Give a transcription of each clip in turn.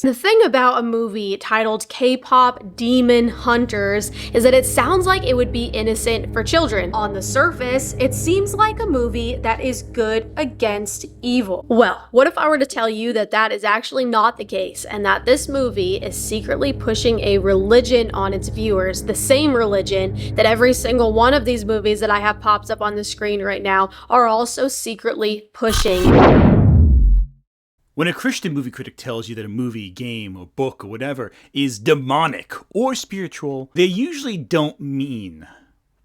The thing about a movie titled K-Pop Demon Hunters is that it sounds like it would be innocent for children. On the surface, it seems like a movie that is good against evil. Well, what if I were to tell you that that is actually not the case, and that this movie is secretly pushing a religion on its viewers, the same religion that every single one of these movies that I have popped up on the screen right now are also secretly pushing. When a Christian movie critic tells you that a movie, game, or book, or whatever is demonic or spiritual, they usually don't mean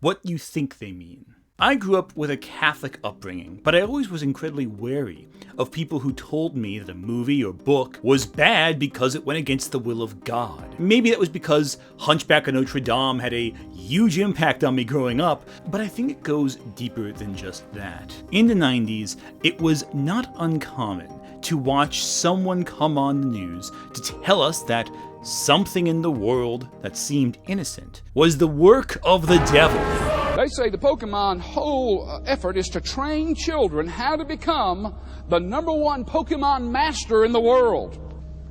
what you think they mean. I grew up with a Catholic upbringing, but I always was incredibly wary of people who told me that a movie or book was bad because it went against the will of God. Maybe that was because Hunchback of Notre Dame had a huge impact on me growing up, but I think it goes deeper than just that. In the 90s, it was not uncommon to watch someone come on the news to tell us that something in the world that seemed innocent was the work of the devil. They say the Pokemon whole effort is to train children how to become the #1 Pokemon master in the world.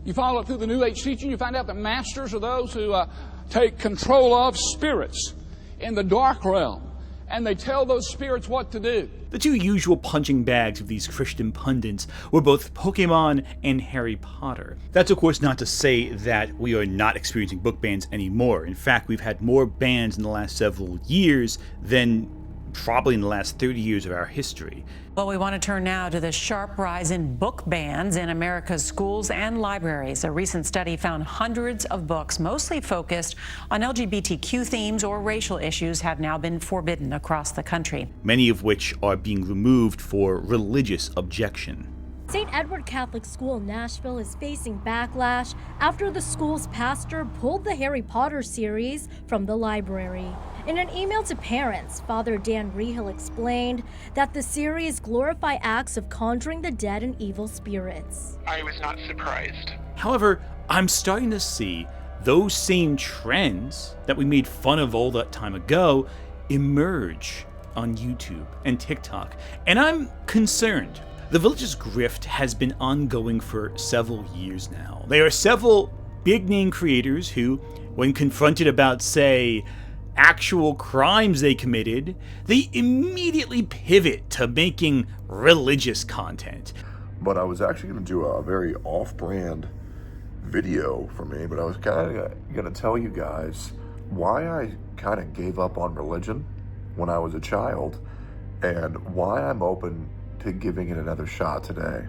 You follow it through the New Age teaching, you find out that masters are those who take control of spirits in the dark realm, and they tell those spirits what to do. The two usual punching bags of these Christian pundits were both Pokemon and Harry Potter. That's of course not to say that we are not experiencing book bans anymore. In fact, we've had more bans in the last several years than probably in the last 30 years of our history. Well, we want to turn now to the sharp rise in book bans in America's schools and libraries. A recent study found hundreds of books, mostly focused on LGBTQ themes or racial issues, have now been forbidden across the country. Many of which are being removed for religious objection. St. Edward Catholic School in Nashville is facing backlash after the school's pastor pulled the Harry Potter series from the library. In an email to parents, Father Dan Rehill explained that the series glorify acts of conjuring the dead and evil spirits. I was not surprised. However, I'm starting to see those same trends that we made fun of all that time ago emerge on YouTube and TikTok, and I'm concerned. The religious grift has been ongoing for several years now. There are several big-name creators who, when confronted about, say, actual crimes they committed, they immediately pivot to making religious content. But I was actually going to do a very off-brand video for me, but I was kind of going to tell you guys why I kind of gave up on religion when I was a child and why I'm open to giving it another shot today.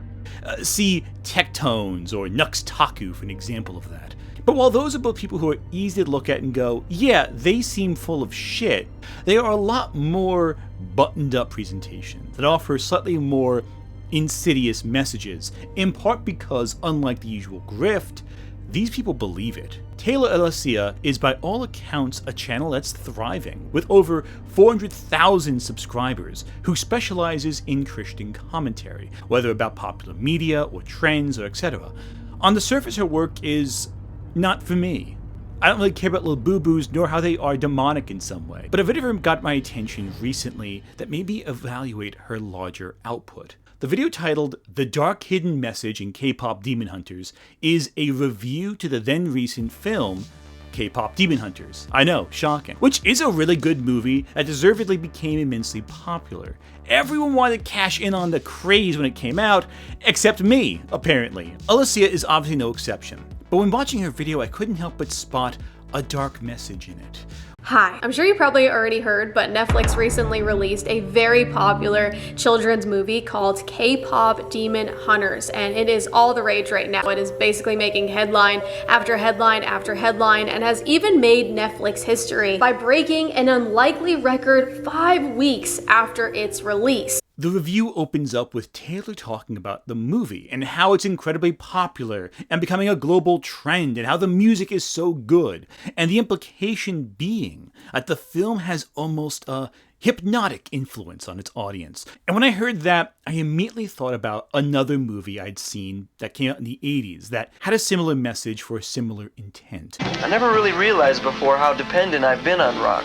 See Tectones or Nux Taku for an example of that. But while those are both people who are easy to look at and go, yeah, they seem full of shit, they are a lot more buttoned up presentations that offer slightly more insidious messages, in part because, unlike the usual grift, these people believe it. Taylor Alesia is by all accounts a channel that's thriving, with over 400,000 subscribers, who specializes in Christian commentary, whether about popular media or trends or etc. On the surface, her work is not for me. I don't really care about little boo-boos nor how they are demonic in some way, but a video got my attention recently that made me evaluate her larger output. The video titled The Dark Hidden Message in K-Pop Demon Hunters is a review to the then recent film K-Pop Demon Hunters. I know, shocking. Which is a really good movie that deservedly became immensely popular. Everyone wanted to cash in on the craze when it came out, except me, apparently. Alesia is obviously no exception. But when watching her video, I couldn't help but spot a dark message in it. Hi, I'm sure you probably already heard, but Netflix recently released a very popular children's movie called K-Pop Demon Hunters, and it is all the rage right now. It is basically making headline after headline after headline, and has even made Netflix history by breaking an unlikely record 5 weeks after its release. The review opens up with Taylor talking about the movie and how it's incredibly popular and becoming a global trend and how the music is so good, and the implication being that the film has almost a hypnotic influence on its audience. And when I heard that, I immediately thought about another movie I'd seen that came out in the 80s that had a similar message for a similar intent. I never really realized before how dependent I've been on rock.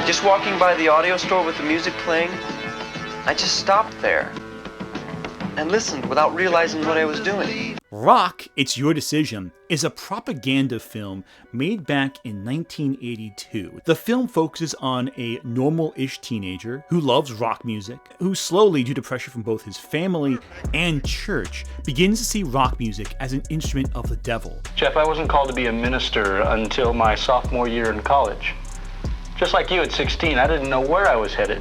Just walking by the audio store with the music playing, I just stopped there. and listened without realizing what I was doing. Rock, It's Your Decision is a propaganda film made back in 1982. The film focuses on a normal-ish teenager who loves rock music, who slowly, due to pressure from both his family and church, begins to see rock music as an instrument of the devil. Jeff, I wasn't called to be a minister until my sophomore year in college. Just like you at 16, I didn't know where I was headed.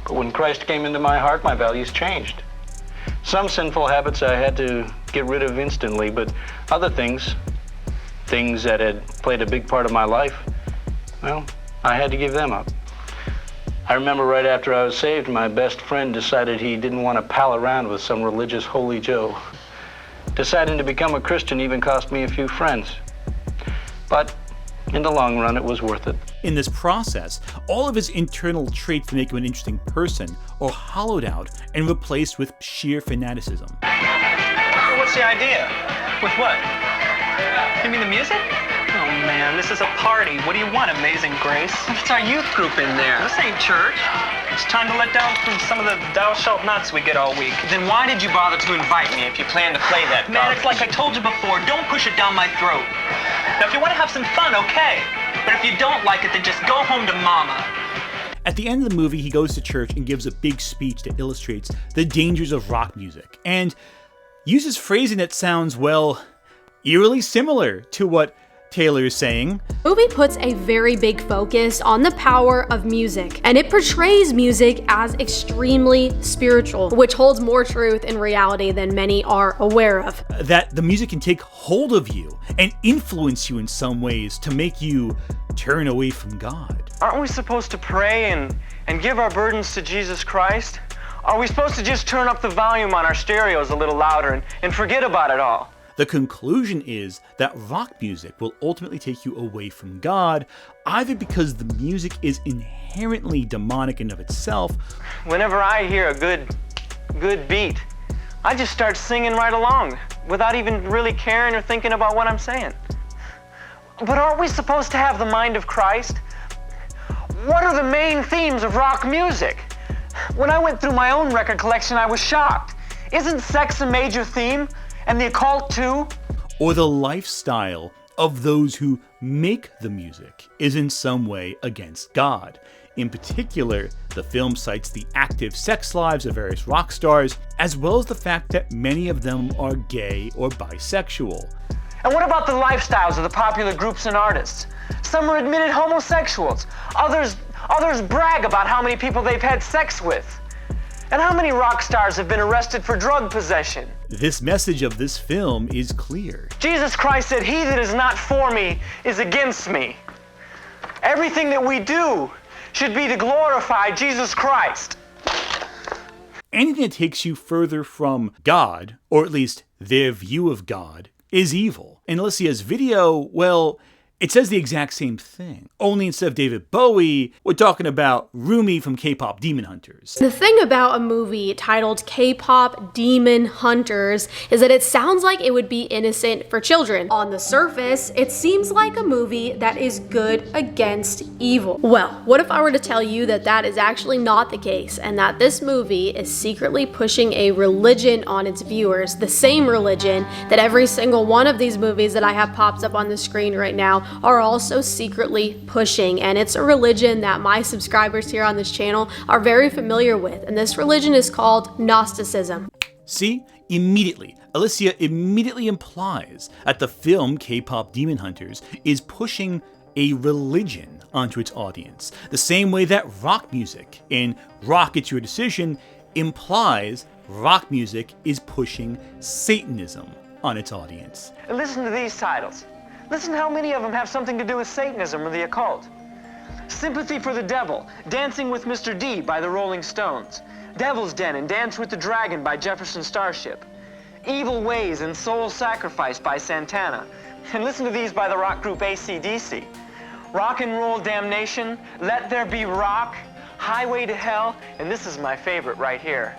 But when Christ came into my heart, my values changed. Some sinful habits I had to get rid of instantly, but other things that had played a big part of my life, well, I had to give them up. I remember right after I was saved, my best friend decided he didn't want to pal around with some religious holy Joe. Deciding to become a Christian even cost me a few friends. But in the long run, it was worth it. In this process, all of his internal traits that make him an interesting person are hollowed out and replaced with sheer fanaticism. What's the idea? With what? You mean the music? Oh man, this is a party. What do you want, Amazing Grace? It's our youth group in there. This ain't church. It's time to let down from some of the thou shalt nots we get all week. Then why did you bother to invite me if you plan to play that? Man, it's like I told you before, don't push it down my throat. Now, if you want to have some fun, okay. But if you don't like it, then just go home to mama. At the end of the movie, he goes to church and gives a big speech that illustrates the dangers of rock music, and uses phrasing that sounds, well, eerily similar to what Taylor is saying. The movie puts a very big focus on the power of music, and it portrays music as extremely spiritual, which holds more truth in reality than many are aware of. That the music can take hold of you and influence you in some ways to make you turn away from God. Aren't we supposed to pray and give our burdens to Jesus Christ? Are we supposed to just turn up the volume on our stereos a little louder and forget about it all? The conclusion is that rock music will ultimately take you away from God, either because the music is inherently demonic in of itself. Whenever I hear a good beat, I just start singing right along without even really caring or thinking about what I'm saying. But aren't we supposed to have the mind of Christ? What are the main themes of rock music? When I went through my own record collection, I was shocked. Isn't sex a major theme? And the occult too? Or the lifestyle of those who make the music is in some way against God. In particular, the film cites the active sex lives of various rock stars, as well as the fact that many of them are gay or bisexual. And what about the lifestyles of the popular groups and artists? Some are admitted homosexuals. Others brag about how many people they've had sex with. And how many rock stars have been arrested for drug possession? This message of this film is clear. Jesus Christ said, "He that is not for me is against me." Everything that we do should be to glorify Jesus Christ. Anything that takes you further from God, or at least their view of God, is evil. And Alesia's video, well, it says the exact same thing. Only instead of David Bowie, we're talking about Rumi from KPop Demon Hunters. The thing about a movie titled KPop Demon Hunters is that it sounds like it would be innocent for children. On the surface, it seems like a movie that is good against evil. Well, what if I were to tell you that that is actually not the case, and that this movie is secretly pushing a religion on its viewers, the same religion that every single one of these movies that I have popped up on the screen right now are also secretly pushing, and it's a religion that my subscribers here on this channel are very familiar with, and this religion is called Gnosticism. See? Immediately, Alesia immediately implies that the film K-Pop Demon Hunters is pushing a religion onto its audience, the same way that rock music in Rock It's Your Decision implies rock music is pushing Satanism on its audience. And listen to these titles. Listen how many of them have something to do with Satanism or the occult. Sympathy for the Devil, Dancing with Mr. D by the Rolling Stones. Devil's Den and Dance with the Dragon by Jefferson Starship. Evil Ways and Soul Sacrifice by Santana. And listen to these by the rock group AC/DC. Rock and Roll Damnation, Let There Be Rock, Highway to Hell, and this is my favorite right here.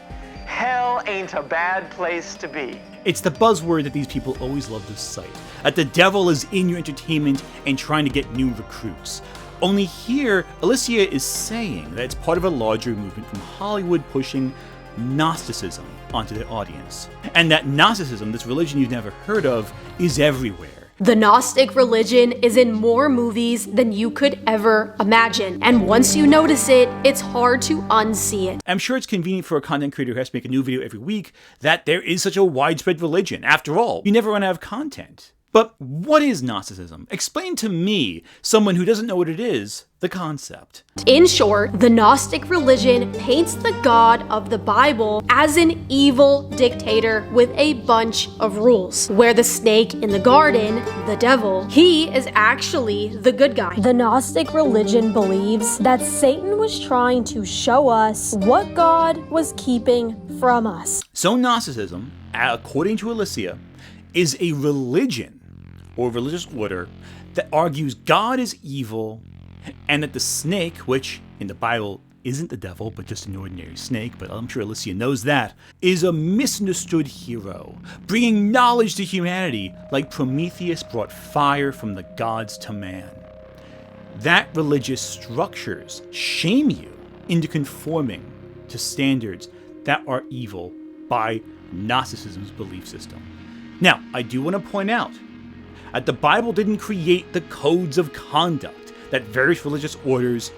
Hell ain't a bad place to be. It's the buzzword that these people always love to cite, that the devil is in your entertainment and trying to get new recruits. Only here, Alesia is saying that it's part of a larger movement from Hollywood pushing Gnosticism onto their audience. And that Gnosticism, this religion you've never heard of, is everywhere. The Gnostic religion is in more movies than you could ever imagine, and once you notice it, it's hard to unsee it. I'm sure it's convenient for a content creator who has to make a new video every week that there is such a widespread religion. After all, you never run out of content. But what is Gnosticism? Explain to me, someone who doesn't know what it is, the concept. In short, the Gnostic religion paints the God of the Bible as an evil dictator with a bunch of rules, where the snake in the garden, the devil, he is actually the good guy. The Gnostic religion believes that Satan was trying to show us what God was keeping from us. So Gnosticism, according to Alesia, is a religion or religious order that argues God is evil and that the snake, which in the Bible isn't the devil but just an ordinary snake, but I'm sure Alesia knows that, is a misunderstood hero, bringing knowledge to humanity like Prometheus brought fire from the gods to man. That religious structures shame you into conforming to standards that are evil by Gnosticism's belief system. Now, I do want to point out that the Bible didn't create the codes of conduct that various religious orders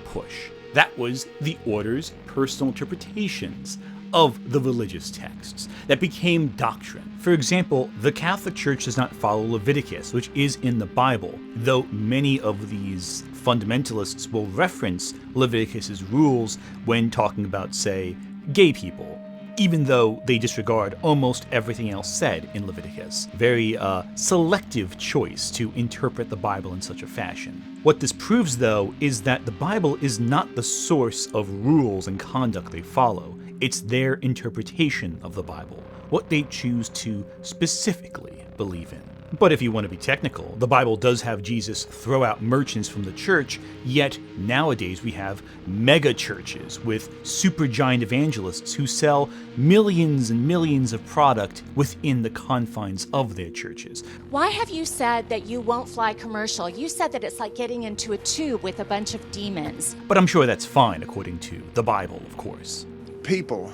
push. That was the order's personal interpretations of the religious texts that became doctrine. For example, the Catholic Church does not follow Leviticus, which is in the Bible, though many of these fundamentalists will reference Leviticus's rules when talking about, say, gay people, even though they disregard almost everything else said in Leviticus. Very selective choice to interpret the Bible in such a fashion. What this proves, though, is that the Bible is not the source of rules and conduct they follow. It's their interpretation of the Bible, what they choose to specifically believe in. But if you want to be technical, the Bible does have Jesus throw out merchants from the church, yet nowadays we have mega churches with supergiant evangelists who sell millions and millions of product within the confines of their churches. Why have you said that you won't fly commercial? You said that it's like getting into a tube with a bunch of demons. But I'm sure that's fine according to the Bible, of course. People,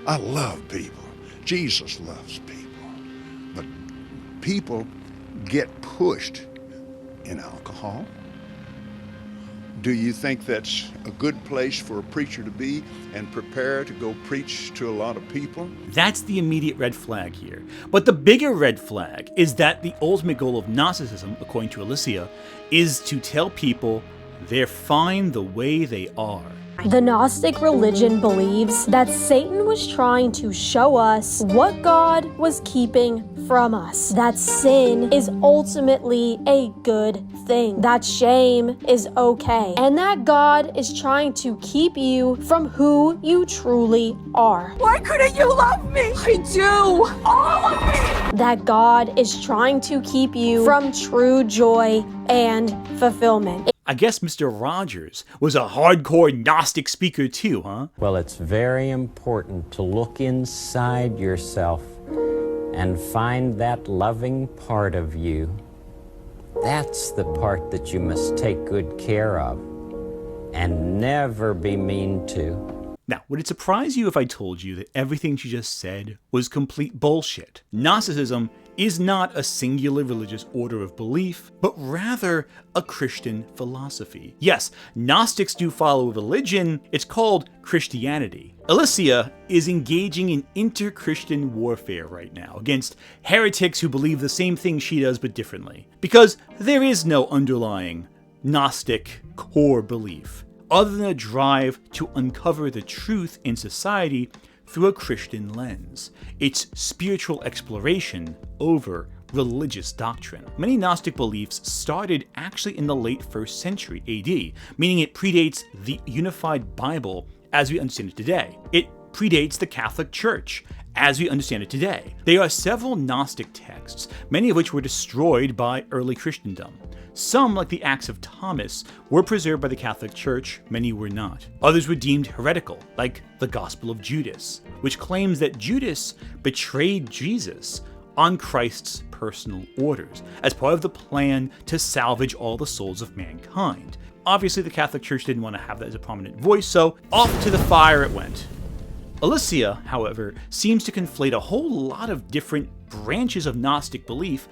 I love people. Jesus loves people. But people get pushed in alcohol. Do you think that's a good place for a preacher to be and prepare to go preach to a lot of people? That's the immediate red flag here. But the bigger red flag is that the ultimate goal of Gnosticism, according to Alesia, is to tell people they're fine the way they are. The Gnostic religion believes that Satan was trying to show us what God was keeping from us. That sin is ultimately a good thing. That shame is okay. And that God is trying to keep you from who you truly are. Why couldn't you love me? I do! All of me! That God is trying to keep you from true joy and fulfillment. I guess Mr. Rogers was a hardcore Gnostic speaker too, huh? Well, it's very important to look inside yourself and find that loving part of you. That's the part that you must take good care of and never be mean to. Now, would it surprise you if I told you that everything she just said was complete bullshit? Gnosticism is not a singular religious order of belief, but rather a Christian philosophy. Yes, Gnostics do follow a religion, it's called Christianity. Alesia is engaging in inter-Christian warfare right now against heretics who believe the same thing she does but differently, because there is no underlying Gnostic core belief, other than a drive to uncover the truth in society through a Christian lens. It's spiritual exploration over religious doctrine. Many Gnostic beliefs started actually in the late 1st century AD, meaning it predates the unified Bible as we understand it today. It predates the Catholic Church as we understand it today. There are several Gnostic texts, many of which were destroyed by early Christendom. Some, like the Acts of Thomas, were preserved by the Catholic Church, many were not. Others were deemed heretical, like the Gospel of Judas, which claims that Judas betrayed Jesus on Christ's personal orders, as part of the plan to salvage all the souls of mankind. Obviously, the Catholic Church didn't want to have that as a prominent voice, so off to the fire it went. Alesia, however, seems to conflate a whole lot of different branches of Gnostic belief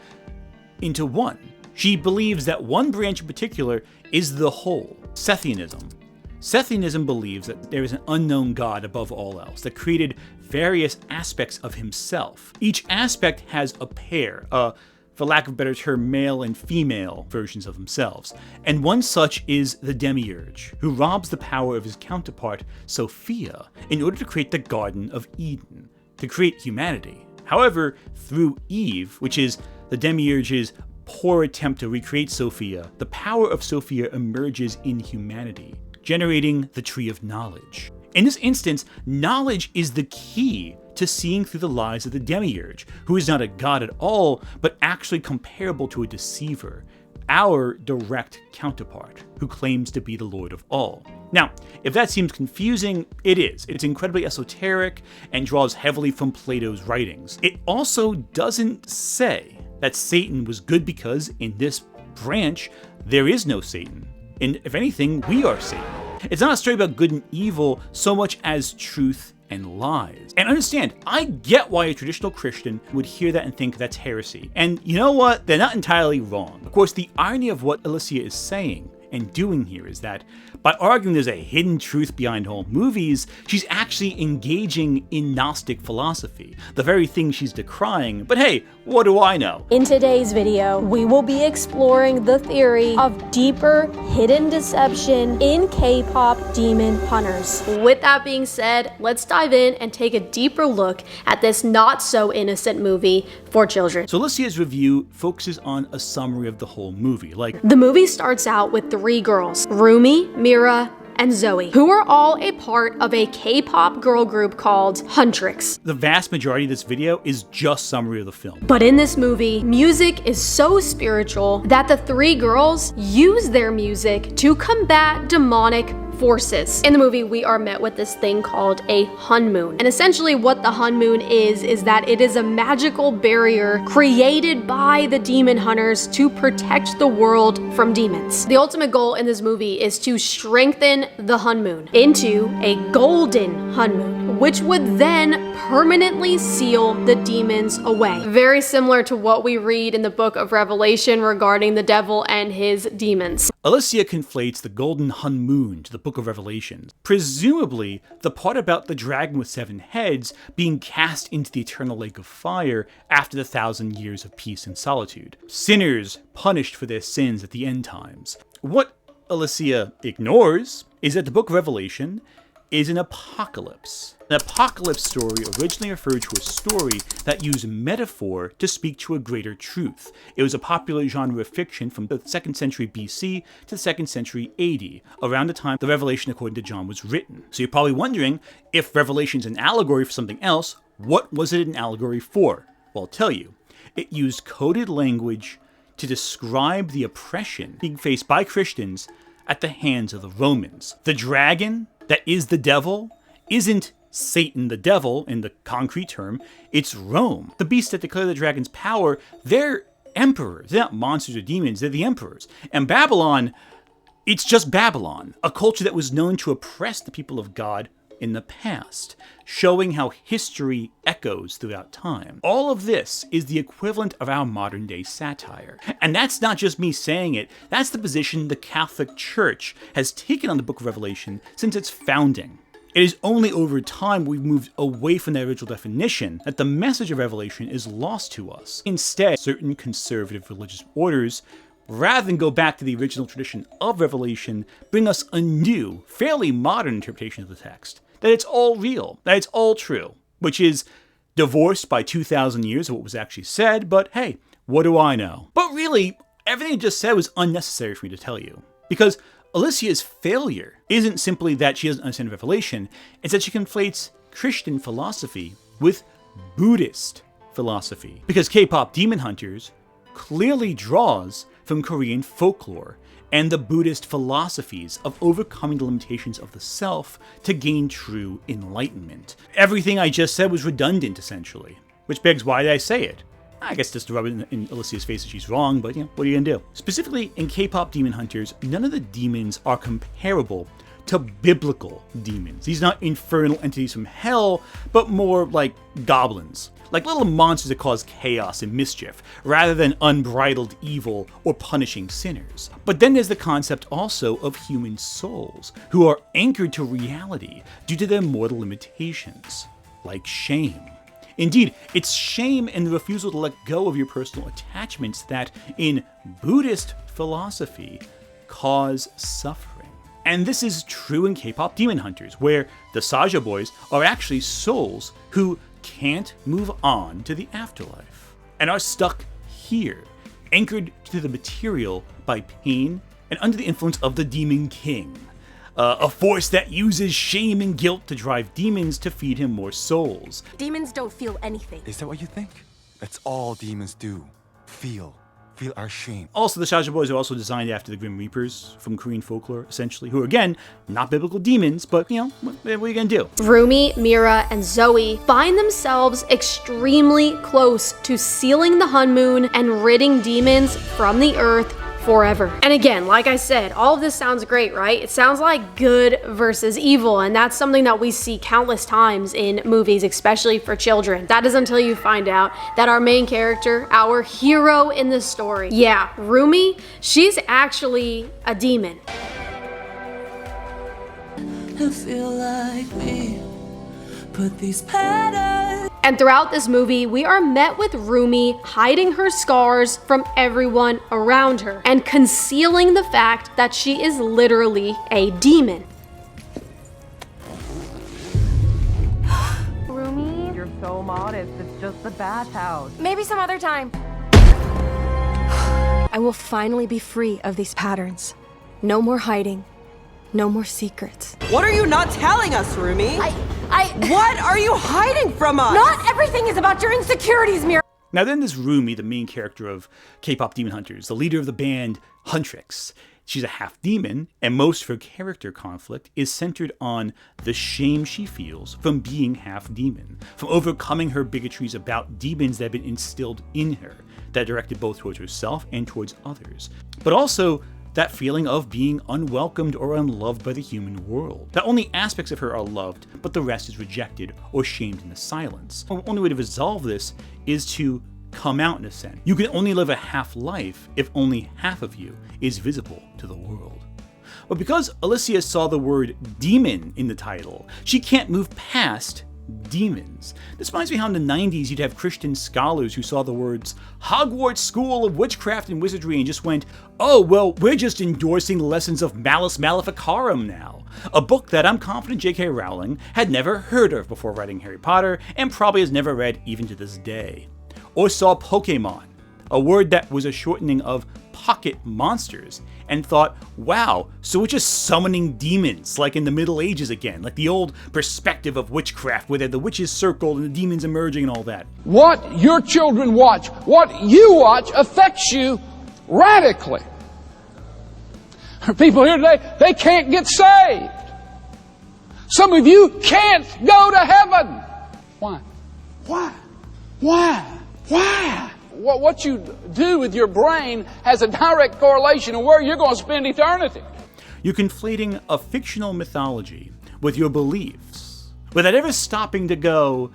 into one. She believes that one branch in particular is the whole, Satanicism. Satanicism believes that there is an unknown God above all else that created various aspects of himself. Each aspect has a pair, for lack of a better term, male and female versions of themselves. And one such is the Demiurge, who robs the power of his counterpart, Sophia, in order to create the Garden of Eden, to create humanity. However, through Eve, which is the Demiurge's poor attempt to recreate Sophia, the power of Sophia emerges in humanity, generating the Tree of Knowledge. In this instance, knowledge is the key to seeing through the lies of the Demiurge, who is not a god at all, but actually comparable to a deceiver, our direct counterpart, who claims to be the Lord of all. Now, if that seems confusing, it is. It's incredibly esoteric and draws heavily from Plato's writings. It also doesn't say that Satan was good because in this branch, there is no Satan. And if anything, we are Satan. It's not a story about good and evil so much as truth and lies. And understand, I get why a traditional Christian would hear that and think that's heresy. And you know what? They're not entirely wrong. Of course, the irony of what Alesia is saying and doing here is that by arguing there's a hidden truth behind all movies, she's actually engaging in Gnostic philosophy, the very thing she's decrying. But hey, what do I know? In today's video, we will be exploring the theory of deeper hidden deception in K-pop demon hunters. With that being said, let's dive in and take a deeper look at this not so innocent movie for children. So Alesia's review focuses on a summary of the whole movie. The movie starts out with 3 girls, Rumi, Mira, and Zoe, who are all a part of a K-pop girl group called Huntrix. The vast majority of this video is just summary of the film. But in this movie, music is so spiritual that the 3 girls use their music to combat demonic forces. In the movie, we are met with this thing called a Hunmoon. And essentially what the Hunmoon is that it is a magical barrier created by the demon hunters to protect the world from demons. The ultimate goal in this movie is to strengthen the Hunmoon into a golden Hunmoon, which would then permanently seal the demons away. Very similar to what we read in the book of Revelation regarding the devil and his demons. Alesia conflates the golden Hunmoon to the book of Revelation, presumably the part about the dragon with 7 heads being cast into the eternal lake of fire after the 1,000 years of peace and solitude. Sinners punished for their sins at the end times. What Alesia ignores is that the book of Revelation is an apocalypse. An apocalypse story originally referred to a story that used metaphor to speak to a greater truth. It was a popular genre of fiction from the 2nd century BC to the 2nd century AD, around the time the Revelation according to John was written. So you're probably wondering, if Revelation's an allegory for something else, what was it an allegory for? Well, I'll tell you. It used coded language to describe the oppression being faced by Christians at the hands of the Romans. The dragon that is the devil isn't Satan the devil in the concrete term, it's Rome. The beasts that declare the dragon's power, they're emperors. They're not monsters or demons, they're the emperors. And Babylon, it's just Babylon, a culture that was known to oppress the people of God in the past, showing how history echoes throughout time. All of this is the equivalent of our modern day satire. And that's not just me saying it, that's the position the Catholic Church has taken on the book of Revelation since its founding. It is only over time we've moved away from the original definition that the message of Revelation is lost to us. Instead, certain conservative religious orders, rather than go back to the original tradition of Revelation, bring us a new, fairly modern interpretation of the text. That it's all real, that it's all true, which is divorced by 2,000 years of what was actually said, but hey, what do I know? But really, everything I just said was unnecessary for me to tell you, because Alesia's failure isn't simply that she doesn't understand Revelation, it's that she conflates Christian philosophy with Buddhist philosophy. Because K-pop Demon Hunters clearly draws from Korean folklore and the Buddhist philosophies of overcoming the limitations of the self to gain true enlightenment. Everything I just said was redundant, essentially. Which begs, why did I say it? I guess just to rub it in Alesia's face that she's wrong, but what are you gonna do? Specifically, in K-pop Demon Hunters, none of the demons are comparable to biblical demons. These are not infernal entities from hell, but more like goblins. Like little monsters that cause chaos and mischief, rather than unbridled evil or punishing sinners. But then there's the concept also of human souls, who are anchored to reality due to their mortal limitations, like shame. Indeed, it's shame and the refusal to let go of your personal attachments that, in Buddhist philosophy, cause suffering. And this is true in K-pop Demon Hunters, where the Saja boys are actually souls who can't move on to the afterlife and are stuck here, anchored to the material by pain and under the influence of the Demon King, a force that uses shame and guilt to drive demons to feed him more souls. Demons don't feel anything. Is that what you think? That's all demons do. Feel our shame. Also, the Saja boys are also designed after the Grim Reapers from Korean folklore, essentially, who are, again, not biblical demons, but, you know, what are you gonna do? Rumi, Mira, and Zoe find themselves extremely close to sealing the Hunmoon and ridding demons from the earth forever. And again, like I said, all of this sounds great, right? It sounds like good versus evil, and that's something that we see countless times in movies, especially for children. That is until you find out that our main character, our hero in the story, yeah, Rumi, she's actually a demon. I feel like we put these patterns. And throughout this movie, we are met with Rumi hiding her scars from everyone around her and concealing the fact that she is literally a demon. Rumi, you're so modest. It's just the bathhouse. Maybe some other time. I will finally be free of these patterns. No more hiding. No more secrets. What are you not telling us, Rumi? What are you hiding from us? Not everything is about your insecurities, Mira. Now then there's Rumi, the main character of K-pop Demon Hunters, the leader of the band Huntrix. She's a half-demon, and most of her character conflict is centered on the shame she feels from being half-demon, from overcoming her bigotries about demons that have been instilled in her, that are directed both towards herself and towards others. But also that feeling of being unwelcomed or unloved by the human world. That only aspects of her are loved, but the rest is rejected or shamed into silence. The only way to resolve this is to come out in a sense. You can only live a half life if only half of you is visible to the world. But because Alesia saw the word demon in the title, she can't move past demons. This reminds me how in the 90s you'd have Christian scholars who saw the words Hogwarts School of Witchcraft and Wizardry and just went, oh, well, we're just endorsing the lessons of Malus Maleficarum now. A book that I'm confident J.K. Rowling had never heard of before writing Harry Potter and probably has never read even to this day. Or saw Pokemon, a word that was a shortening of pocket monsters, and thought, wow, so we're just summoning demons like in the Middle Ages again, like the old perspective of witchcraft where the witches circled and the demons emerging and all that. What your children watch, what you watch affects you radically. People here today, they can't get saved. Some of you can't go to heaven. Why? Why? Why? Why? What you do with your brain has a direct correlation to where you're going to spend eternity. You're conflating a fictional mythology with your beliefs, without ever stopping to go,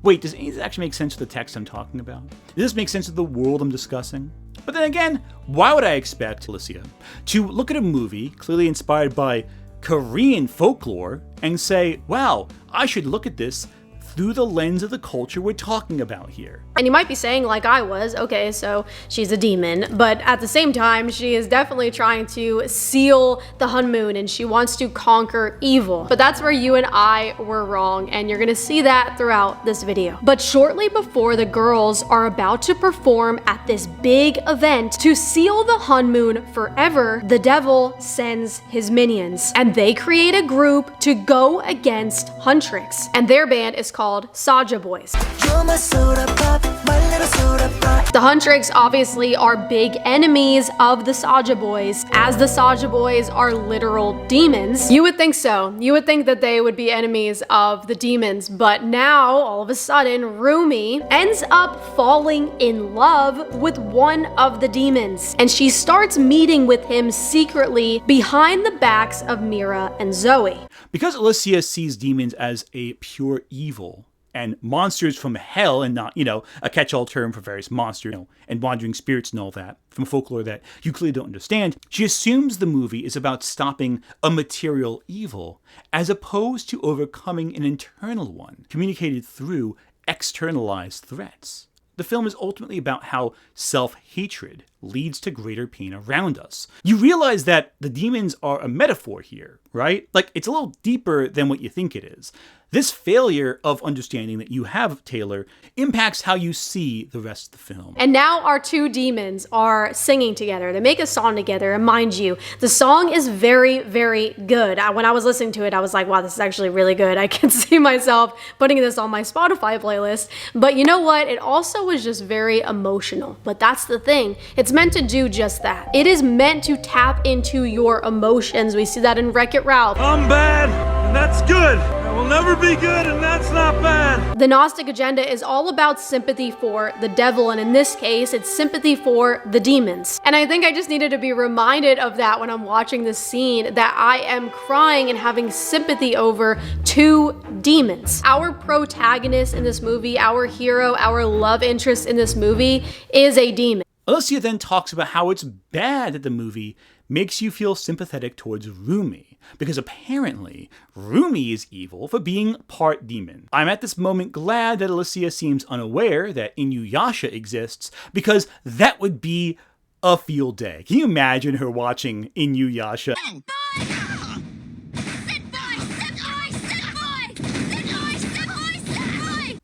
wait, does any of this actually make sense to the text I'm talking about? Does this make sense to the world I'm discussing? But then again, why would I expect Alesia to look at a movie clearly inspired by Korean folklore and say, wow, I should look at this through the lens of the culture we're talking about here? And you might be saying, like I was, okay, so she's a demon, but at the same time, she is definitely trying to seal the Hunmoon and she wants to conquer evil. But that's where you and I were wrong, and you're gonna see that throughout this video. But shortly before the girls are about to perform at this big event to seal the Hunmoon forever, the devil sends his minions, and they create a group to go against Huntrix. And their band is called called Saja Boys. The Huntrix obviously are big enemies of the Saja Boys, as the Saja Boys are literal demons. You would think so. You would think that they would be enemies of the demons, but now, all of a sudden, Rumi ends up falling in love with one of the demons, and she starts meeting with him secretly behind the backs of Mira and Zoe. Because Alesia sees demons as a pure evil, and monsters from hell, and not, a catch-all term for various monsters, and wandering spirits and all that, from folklore that you clearly don't understand, she assumes the movie is about stopping a material evil, as opposed to overcoming an internal one, communicated through externalized threats. The film is ultimately about how self-hatred leads to greater pain around us. You realize that the demons are a metaphor here, right? Like, it's a little deeper than what you think it is. This failure of understanding that you have, Taylor, impacts how you see the rest of the film. And now our two demons are singing together. They make a song together, and mind you, the song is very, very good. When I was listening to it, I was like, wow, this is actually really good. I can see myself putting this on my Spotify playlist. But you know what? It also was just very emotional. But that's the thing. It's meant to do just that. It is meant to tap into your emotions. We see that in Wreck-It Ralph. I'm bad, and that's good. I will never be good, and that's not bad. The Gnostic agenda is all about sympathy for the devil, and in this case, it's sympathy for the demons. And I think I just needed to be reminded of that when I'm watching this scene, that I am crying and having sympathy over two demons. Our protagonist in this movie, our hero, our love interest in this movie is a demon. Alesia then talks about how it's bad that the movie makes you feel sympathetic towards Rumi, because apparently Rumi is evil for being part demon. I'm at this moment glad that Alesia seems unaware that Inuyasha exists, because that would be a field day. Can you imagine her watching Inuyasha?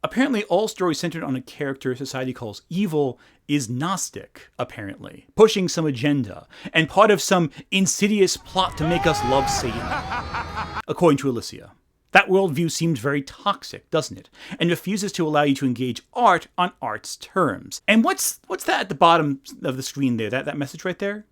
Apparently, all stories centered on a character society calls evil is Gnostic, apparently, pushing some agenda, and part of some insidious plot to make us love Satan, according to Alesia. That worldview seems very toxic, doesn't it? And refuses to allow you to engage art on art's terms. And what's that at the bottom of the screen there, that message right there?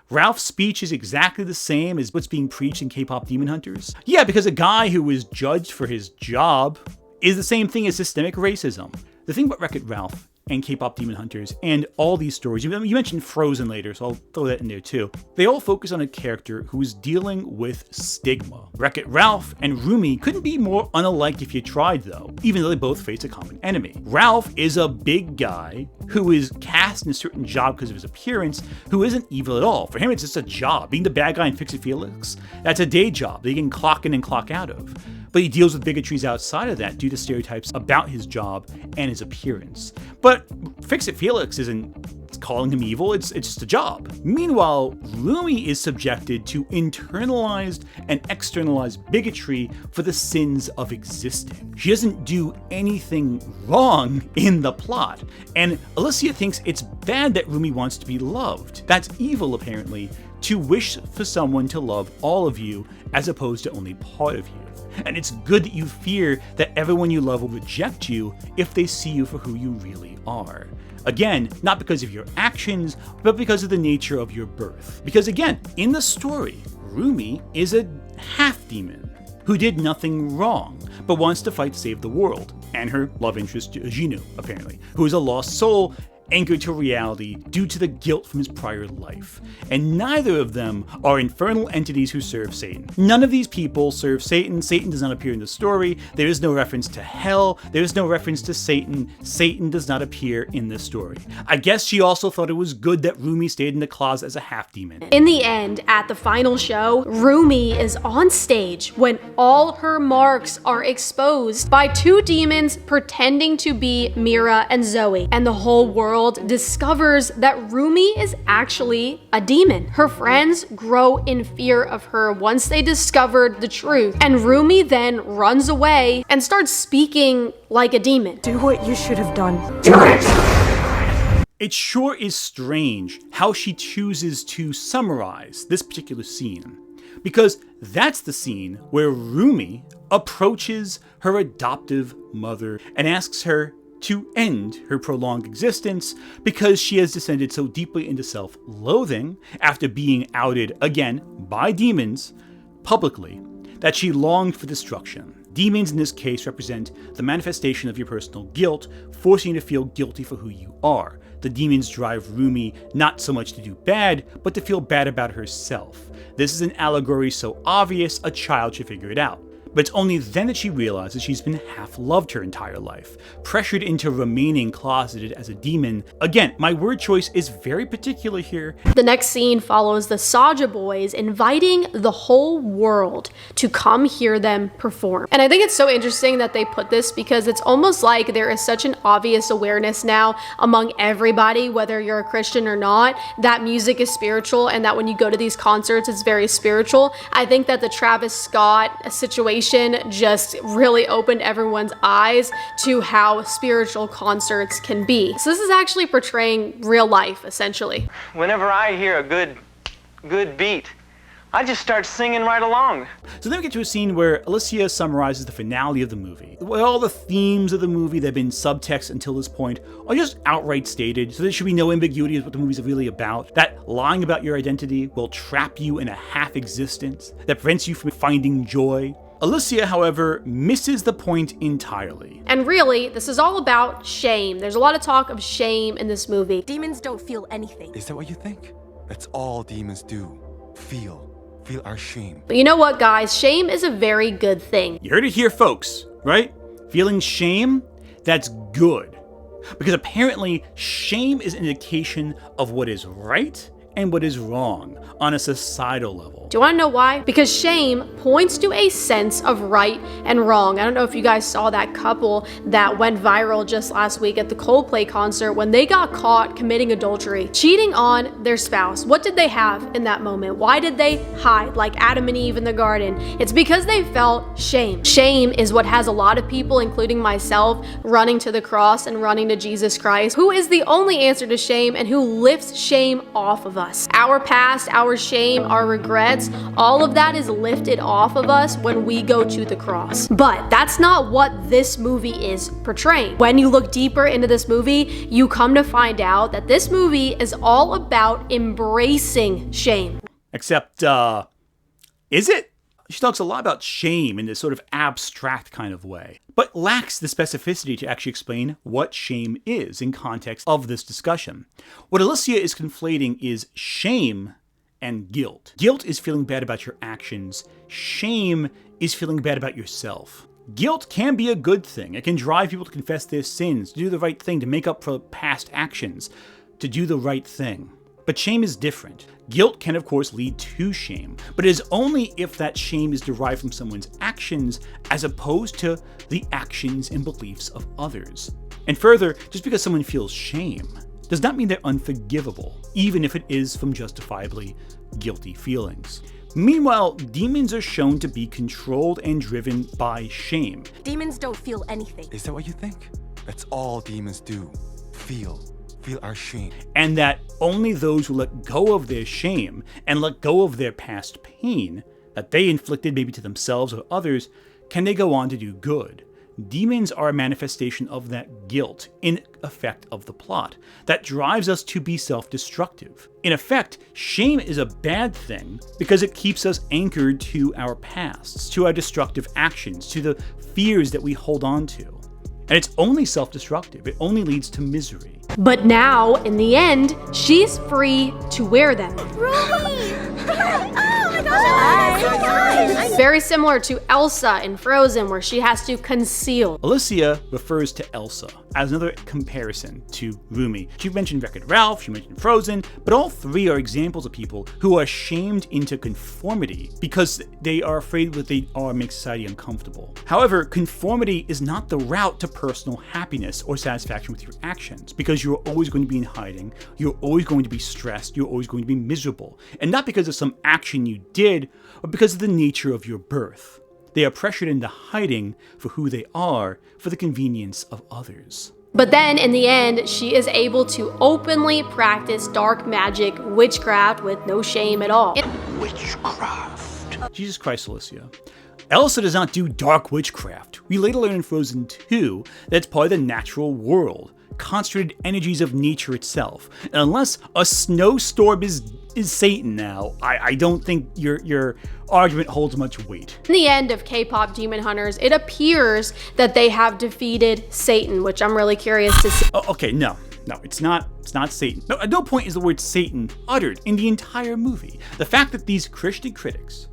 Ralph's speech is exactly the same as what's being preached in KPop Demon Hunters? Yeah, because a guy who was judged for his job is the same thing as systemic racism. The thing about Wreck-It Ralph and KPop Demon Hunters and all these stories, you mentioned Frozen later, so I'll throw that in there too. They all focus on a character who is dealing with stigma. Wreck-It Ralph and Rumi couldn't be more unalike if you tried though, even though they both face a common enemy. Ralph is a big guy who is cast in a certain job because of his appearance, who isn't evil at all. For him, it's just a job. Being the bad guy in Fix-It Felix, that's a day job that he can clock in and clock out of. But he deals with bigotries outside of that due to stereotypes about his job and his appearance. But Fix-It Felix isn't calling him evil, it's just a job. Meanwhile, Rumi is subjected to internalized and externalized bigotry for the sins of existing. She doesn't do anything wrong in the plot, and Alesia thinks it's bad that Rumi wants to be loved. That's evil, apparently, to wish for someone to love all of you as opposed to only part of you. And it's good that you fear that everyone you love will reject you if they see you for who you really are. Again, not because of your actions, but because of the nature of your birth. Because again, in the story, Rumi is a half-demon who did nothing wrong, but wants to fight to save the world. And her love interest, Jinu, apparently, who is a lost soul anchored to reality due to the guilt from his prior life. And neither of them are infernal entities who serve Satan. None of these people serve Satan. Satan does not appear in the story. There is no reference to hell. There is no reference to Satan. Satan does not appear in this story. I guess she also thought it was good that Rumi stayed in the closet as a half-demon. In the end, at the final show, Rumi is on stage when all her marks are exposed by two demons pretending to be Mira and Zoe, and the whole world discovers that Rumi is actually a demon. Her friends grow in fear of her once they discovered the truth, and Rumi then runs away and starts speaking like a demon. Do what you should have done. Do it! It sure is strange how she chooses to summarize this particular scene. Because that's the scene where Rumi approaches her adoptive mother and asks her to end her prolonged existence because she has descended so deeply into self-loathing after being outed again by demons publicly that she longed for destruction. Demons in this case represent the manifestation of your personal guilt, forcing you to feel guilty for who you are. The demons drive Rumi not so much to do bad, but to feel bad about herself. This is an allegory so obvious a child should figure it out. But it's only then that she realizes she's been half-loved her entire life, pressured into remaining closeted as a demon. Again, my word choice is very particular here. The next scene follows the Saja boys inviting the whole world to come hear them perform. And I think it's so interesting that they put this because it's almost like there is such an obvious awareness now among everybody, whether you're a Christian or not, that music is spiritual and that when you go to these concerts, it's very spiritual. I think that the Travis Scott situation just really opened everyone's eyes to how spiritual concerts can be. So this is actually portraying real life, essentially. Whenever I hear a good beat, I just start singing right along. So then we get to a scene where Alesia summarizes the finale of the movie. Where all the themes of the movie that have been subtext until this point are just outright stated, so there should be no ambiguity as what the movie's really about. That lying about your identity will trap you in a half-existence that prevents you from finding joy. Alesia, however, misses the point entirely. And really, this is all about shame. There's a lot of talk of shame in this movie. Demons don't feel anything. Is that what you think? That's all demons do. Feel our shame. But you know what, guys? Shame is a very good thing. You heard it here, folks, right? Feeling shame, that's good. Because apparently, shame is an indication of what is right and what is wrong on a societal level. Do you want to know why? Because shame points to a sense of right and wrong. I don't know if you guys saw that couple that went viral just last week at the Coldplay concert when they got caught committing adultery, cheating on their spouse. What did they have in that moment? Why did they hide like Adam and Eve in the garden? It's because they felt shame. Shame is what has a lot of people, including myself, running to the cross and running to Jesus Christ, who is the only answer to shame and who lifts shame off of us. Our past, our shame, our regrets, all of that is lifted off of us when we go to the cross. But that's not what this movie is portraying. When you look deeper into this movie, you come to find out that this movie is all about embracing shame. Except, is it? She talks a lot about shame in this sort of abstract kind of way, but lacks the specificity to actually explain what shame is in context of this discussion. What Alesia is conflating is shame and guilt. Guilt is feeling bad about your actions. Shame is feeling bad about yourself. Guilt can be a good thing. It can drive people to confess their sins, to do the right thing, to make up for past actions, to do the right thing. But shame is different. Guilt can, of course, lead to shame, but it is only if that shame is derived from someone's actions as opposed to the actions and beliefs of others. And further, just because someone feels shame does not mean they're unforgivable, even if it is from justifiably guilty feelings. Meanwhile, demons are shown to be controlled and driven by shame. Demons don't feel anything. Is that what you think? That's all demons do. Feel our shame. And that only those who let go of their shame and let go of their past pain that they inflicted maybe to themselves or others, can they go on to do good. Demons are a manifestation of that guilt, in effect of the plot, that drives us to be self-destructive. In effect, shame is a bad thing because it keeps us anchored to our pasts, to our destructive actions, to the fears that we hold on to. And it's only self-destructive. It only leads to misery. But now, in the end, she's free to wear them. Very similar to Elsa in Frozen, where she has to conceal. Alesia refers to Elsa as another comparison to Rumi. She mentioned Wreck-It Ralph, she mentioned Frozen, but all three are examples of people who are shamed into conformity because they are afraid what they are makes society uncomfortable. However, conformity is not the route to personal happiness or satisfaction with your actions, because you're always going to be in hiding, you're always going to be stressed, you're always going to be miserable. And not because of some action you did, but because of the nature of your birth. They are pressured into hiding for who they are for the convenience of others. But then, in the end, she is able to openly practice dark magic, witchcraft, with no shame at all. Witchcraft. Jesus Christ, Alesia. Elsa does not do dark witchcraft. We later learn in Frozen 2 that it's part of the natural world, concentrated energies of nature itself. And unless a snowstorm is Satan now, I don't think your argument holds much weight. In the end of K-pop Demon Hunters, it appears that they have defeated Satan, which I'm really curious to see. Oh, okay, no, it's not Satan. No, at no point is the word Satan uttered in the entire movie. The fact that these Christian critics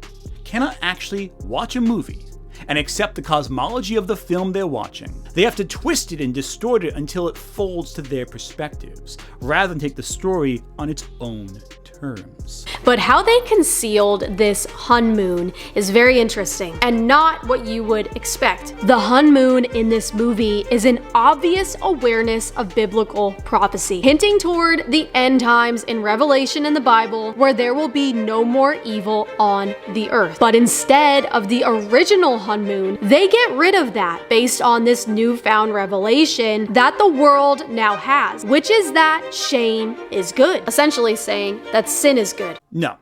cannot actually watch a movie and accept the cosmology of the film they're watching. They have to twist it and distort it until it folds to their perspectives, rather than take the story on its own terms. But how they concealed this Hun Moon is very interesting and not what you would expect. The Hun Moon in this movie is an obvious awareness of biblical prophecy, hinting toward the end times in Revelation in the Bible, where there will be no more evil on the earth. But instead of the original Hun Moon, they get rid of that based on this newfound revelation that the world now has, which is that shame is good, essentially saying that sin is good. No.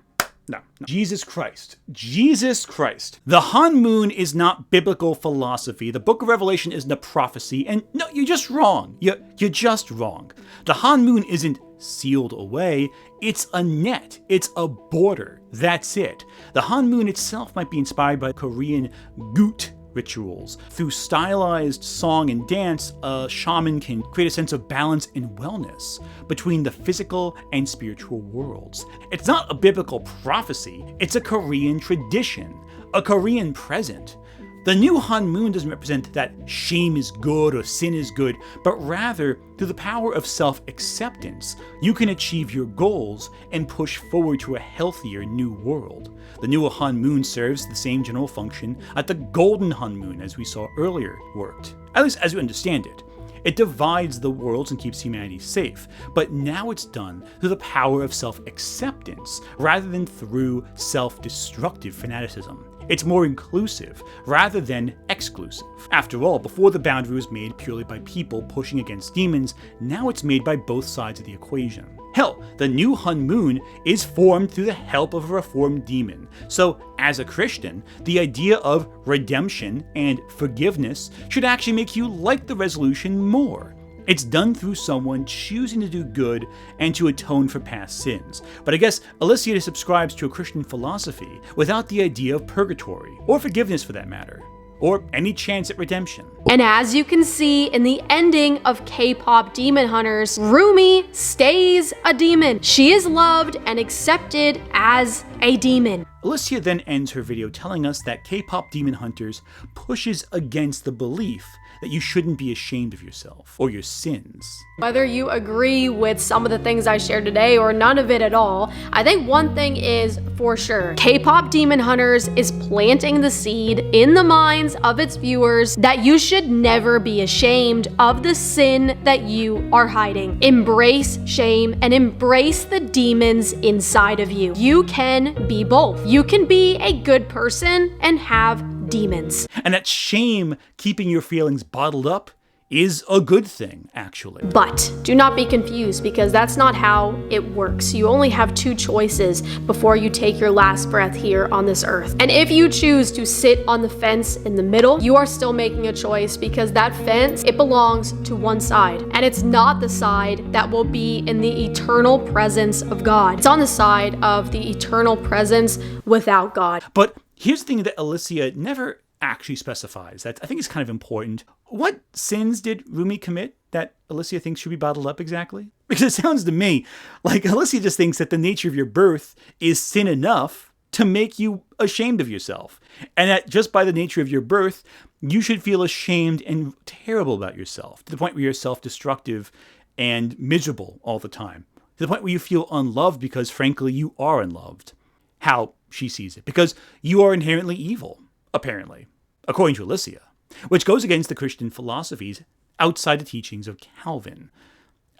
Jesus Christ. The Hun Moon is not biblical philosophy. The Book of Revelation isn't a prophecy. And no, you're just wrong. You're just wrong. The Hun Moon isn't sealed away. It's a net. It's a border. That's it. The Hun Moon itself might be inspired by Korean gut rituals. Through stylized song and dance, a shaman can create a sense of balance and wellness between the physical and spiritual worlds. It's not a biblical prophecy, it's a Korean tradition, a Korean present. The new Hun Moon doesn't represent that shame is good or sin is good, but rather, through the power of self-acceptance, you can achieve your goals and push forward to a healthier new world. The new Hun Moon serves the same general function that the golden Hun Moon, as we saw earlier, worked. At least as we understand it. It divides the worlds and keeps humanity safe, but now it's done through the power of self-acceptance, rather than through self-destructive fanaticism. It's more inclusive, rather than exclusive. After all, before the boundary was made purely by people pushing against demons, now it's made by both sides of the equation. Hell, the new Hun Moon is formed through the help of a reformed demon. So, as a Christian, the idea of redemption and forgiveness should actually make you like the resolution more. It's done through someone choosing to do good and to atone for past sins. But I guess Alesia subscribes to a Christian philosophy without the idea of purgatory, or forgiveness for that matter, or any chance at redemption. And as you can see in the ending of K-pop Demon Hunters, Rumi stays a demon. She is loved and accepted as a demon. Alesia then ends her video telling us that K-pop Demon Hunters pushes against the belief that you shouldn't be ashamed of yourself or your sins. Whether you agree with some of the things I shared today or none of it at all, I think one thing is for sure. K-pop Demon Hunters is planting the seed in the minds of its viewers that you should never be ashamed of the sin that you are hiding. Embrace shame and embrace the demons inside of you. You can be both. You can be a good person and have demons. And that shame keeping your feelings bottled up is a good thing, actually. But do not be confused, because that's not how it works. You only have two choices before you take your last breath here on this earth. And if you choose to sit on the fence in the middle, you are still making a choice, because that fence, it belongs to one side. And it's not the side that will be in the eternal presence of God. It's on the side of the eternal presence without God. But here's the thing that Alesia never actually specifies that I think is kind of important. What sins did Rumi commit that Alesia thinks should be bottled up exactly? Because it sounds to me like Alesia just thinks that the nature of your birth is sin enough to make you ashamed of yourself. And that just by the nature of your birth, you should feel ashamed and terrible about yourself, to the point where you're self-destructive and miserable all the time. To the point where you feel unloved because, frankly, you are unloved. How she sees it. Because you are inherently evil, apparently, according to Alesia, which goes against the Christian philosophies outside the teachings of Calvin.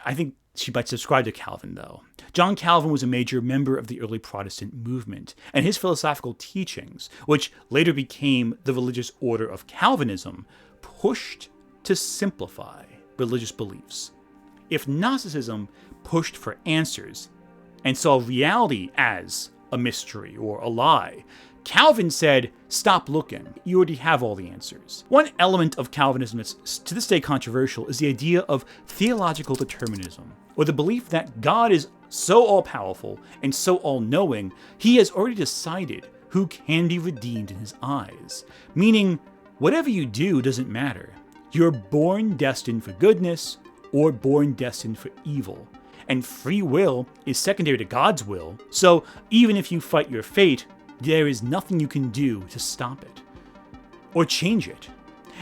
I think she might subscribe to Calvin, though. John Calvin was a major member of the early Protestant movement, and his philosophical teachings, which later became the religious order of Calvinism, pushed to simplify religious beliefs. If Gnosticism pushed for answers and saw reality as a mystery or a lie, Calvin said, stop looking. You already have all the answers. One element of Calvinism that's to this day controversial is the idea of theological determinism, or the belief that God is so all-powerful and so all-knowing, he has already decided who can be redeemed in his eyes. Meaning, whatever you do doesn't matter. You're born destined for goodness or born destined for evil. And free will is secondary to God's will, so even if you fight your fate, there is nothing you can do to stop it or change it.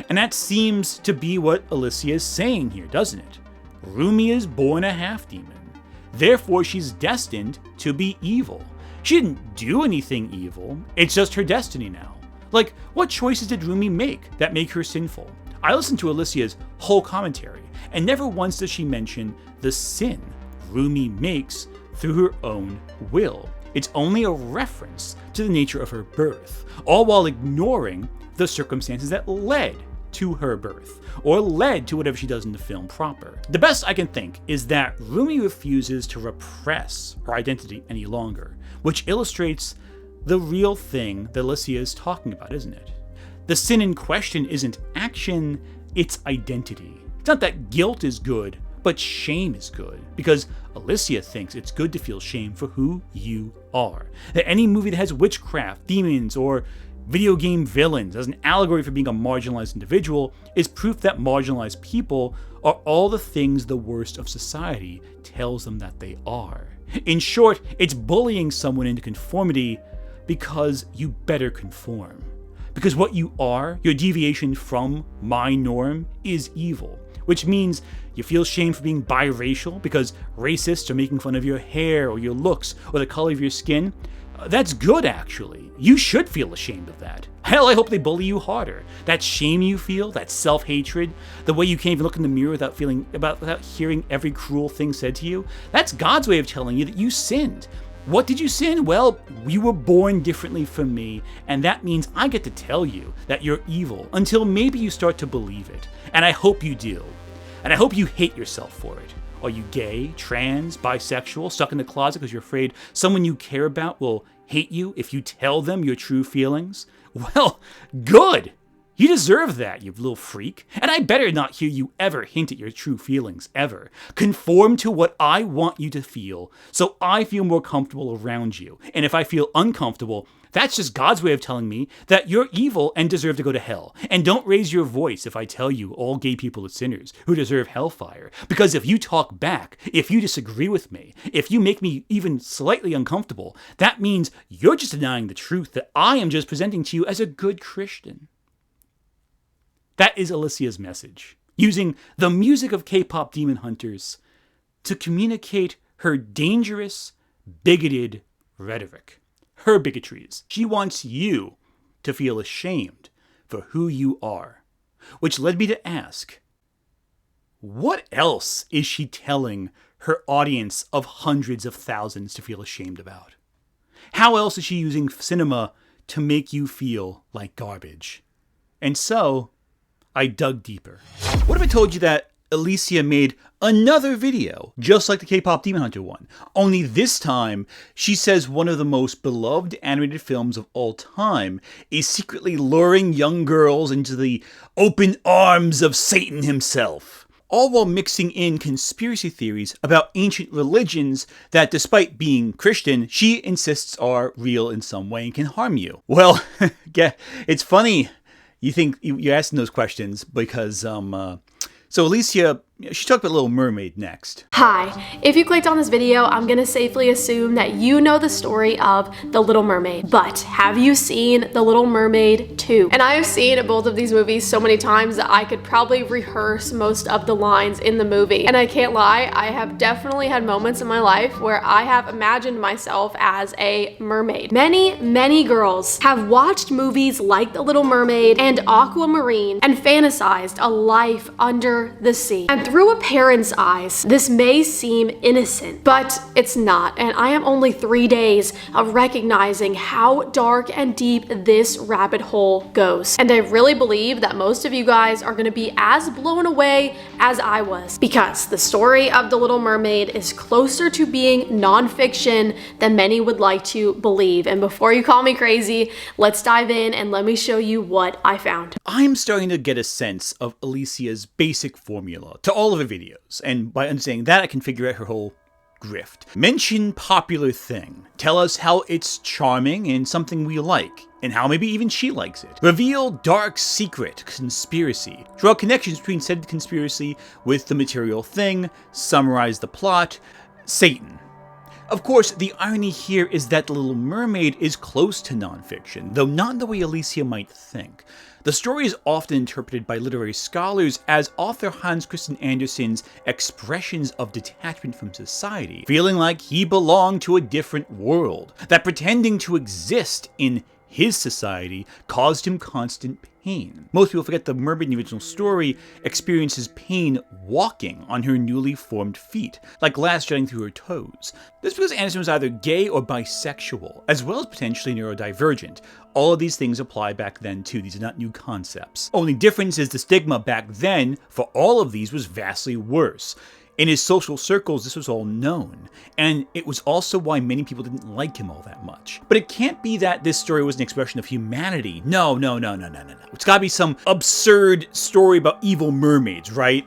And that seems to be what Alesia is saying here, doesn't it? Rumi is born a half-demon. Therefore, she's destined to be evil. She didn't do anything evil, it's just her destiny now. Like, what choices did Rumi make that make her sinful? I listened to Alesia's whole commentary, and never once does she mention the sin Rumi makes through her own will. It's only a reference to the nature of her birth, all while ignoring the circumstances that led to her birth, or led to whatever she does in the film proper. The best I can think is that Rumi refuses to repress her identity any longer, which illustrates the real thing that Alesia is talking about, isn't it? The sin in question isn't action, it's identity. It's not that guilt is good, but shame is good, because Alesia thinks it's good to feel shame for who you are. That any movie that has witchcraft, demons, or video game villains as an allegory for being a marginalized individual is proof that marginalized people are all the things the worst of society tells them that they are. In short, it's bullying someone into conformity because you better conform. Because what you are, your deviation from my norm, is evil. Which means you feel shame for being biracial because racists are making fun of your hair or your looks or the color of your skin. That's good, actually. You should feel ashamed of that. Hell, I hope they bully you harder. That shame you feel, that self-hatred, the way you can't even look in the mirror without hearing every cruel thing said to you, that's God's way of telling you that you sinned. What did you sin? Well, you were born differently from me, and that means I get to tell you that you're evil until maybe you start to believe it. And I hope you do. And I hope you hate yourself for it. Are you gay, trans, bisexual, stuck in the closet because you're afraid someone you care about will hate you if you tell them your true feelings? Well, good! You deserve that, you little freak. And I better not hear you ever hint at your true feelings, ever. Conform to what I want you to feel, so I feel more comfortable around you. And if I feel uncomfortable, that's just God's way of telling me that you're evil and deserve to go to hell. And don't raise your voice if I tell you all gay people are sinners who deserve hellfire. Because if you talk back, if you disagree with me, if you make me even slightly uncomfortable, that means you're just denying the truth that I am just presenting to you as a good Christian. That is Alesia's message, using the music of K-pop demon hunters to communicate her dangerous, bigoted rhetoric, her bigotries. She wants you to feel ashamed for who you are, which led me to ask, what else is she telling her audience of hundreds of thousands to feel ashamed about? How else is she using cinema to make you feel like garbage? And so, I dug deeper. What if I told you that Alesia made another video, just like the K-pop Demon Hunter one? Only this time, she says one of the most beloved animated films of all time is secretly luring young girls into the open arms of Satan himself. All while mixing in conspiracy theories about ancient religions that, despite being Christian, she insists are real in some way and can harm you. Well, it's funny. You think you're asking those questions because, so Alesia, she talked about Little Mermaid next. Hi, if you clicked on this video, I'm gonna safely assume that you know the story of The Little Mermaid. But have you seen The Little Mermaid 2? And I have seen both of these movies so many times that I could probably rehearse most of the lines in the movie. And I can't lie, I have definitely had moments in my life where I have imagined myself as a mermaid. Many girls have watched movies like The Little Mermaid and Aquamarine and fantasized a life under the sea. And through a parent's eyes, this may seem innocent, but it's not, and I am only 3 days of recognizing how dark and deep this rabbit hole goes. And I really believe that most of you guys are going to be as blown away as I was, because the story of The Little Mermaid is closer to being nonfiction than many would like to believe. And before you call me crazy, let's dive in and let me show you what I found. I'm starting to get a sense of Alesia's basic formula to all of her videos, and by understanding that I can figure out her whole grift. Mention popular thing. Tell us how it's charming and something we like, and how maybe even she likes it. Reveal dark secret conspiracy. Draw connections between said conspiracy with the material thing. Summarize the plot. Satan. Of course, the irony here is that The Little Mermaid is close to nonfiction, though not in the way Alesia might think. The story is often interpreted by literary scholars as author Hans Christian Andersen's expressions of detachment from society, feeling like he belonged to a different world, that pretending to exist in his society caused him constant pain. Most people forget the mermaid in the original story experiences pain walking on her newly formed feet, like glass jutting through her toes. This is because Andersen was either gay or bisexual, as well as potentially neurodivergent. All of these things apply back then too, these are not new concepts. Only difference is the stigma back then for all of these was vastly worse. In his social circles, this was all known, and it was also why many people didn't like him all that much. But it can't be that this story was an expression of humanity. No. It's gotta be some absurd story about evil mermaids, right?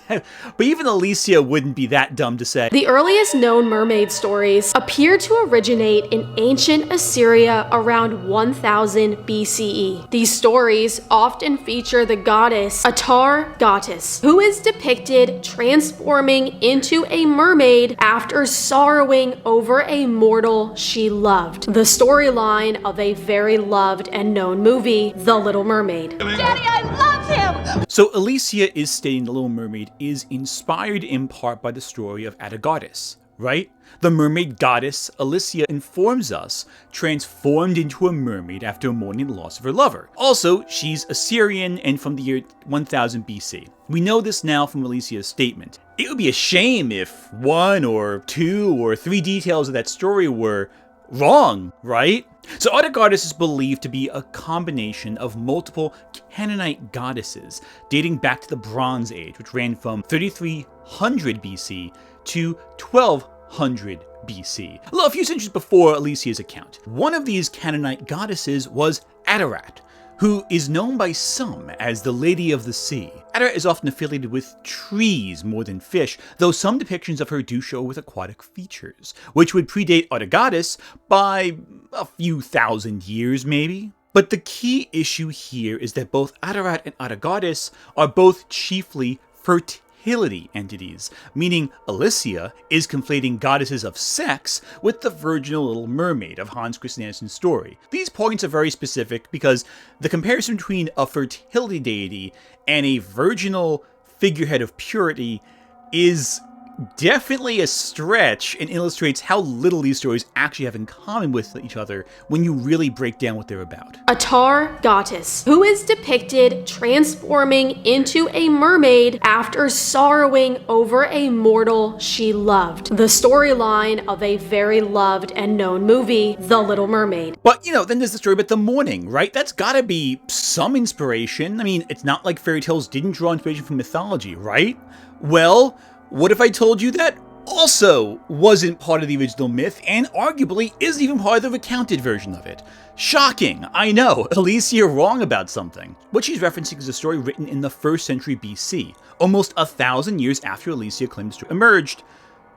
But even Alesia wouldn't be that dumb to say. The earliest known mermaid stories appear to originate in ancient Assyria around 1000 BCE. These stories often feature the goddess Atar-Goddess, who is depicted transforming into a mermaid after sorrowing over a mortal she loved. The storyline of a very loved and known movie, The Little Mermaid. Daddy, I love him! So Alesia is stating The Little Mermaid is inspired in part by the story of Atar-Goddess, right? The mermaid goddess, Alesia informs us, transformed into a mermaid after mourning the loss of her lover. Also, she's Assyrian and from the year 1000 BC. We know this now from Alesia's statement. It would be a shame if 1 or 2 or 3 details of that story were wrong, right? So Atar-Goddess is believed to be a combination of multiple Canaanite goddesses dating back to the Bronze Age, which ran from 3300 BC to 1200 BC, a few centuries before Alesia's account. One of these Canaanite goddesses was Atarat, who is known by some as the Lady of the Sea. Atarat is often affiliated with trees more than fish, though some depictions of her do show with aquatic features, which would predate Atar-Goddess by a few thousand years maybe. But the key issue here is that both Atarat and Atar-Goddess are both chiefly fertility entities, meaning Alesia is conflating goddesses of sex with the virginal Little Mermaid of Hans Christian Andersen's story. These points are very specific because the comparison between a fertility deity and a virginal figurehead of purity is definitely a stretch and illustrates how little these stories actually have in common with each other when you really break down what they're about. Atar-Goddess, who is depicted transforming into a mermaid after sorrowing over a mortal she loved. The storyline of a very loved and known movie, The Little Mermaid. But, then there's the story about the mourning, right? That's gotta be some inspiration. I mean, it's not like fairy tales didn't draw inspiration from mythology, right? Well, what if I told you that also wasn't part of the original myth and arguably isn't even part of the recounted version of it? Shocking, I know, Alesia wrong about something. What she's referencing is a story written in the 1st century BC, almost 1,000 years after Alesia claims to have emerged,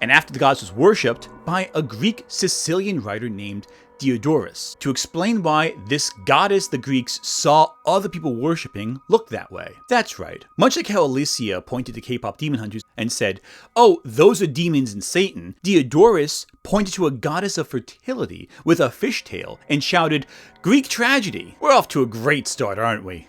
and after the goddess was worshipped by a Greek Sicilian writer named Diodorus, to explain why this goddess the Greeks saw other people worshipping looked that way. That's right. Much like how Alesia pointed to KPop demon hunters and said, "Oh, those are demons and Satan," Diodorus pointed to a goddess of fertility with a fishtail and shouted, "Greek tragedy." We're off to a great start, aren't we?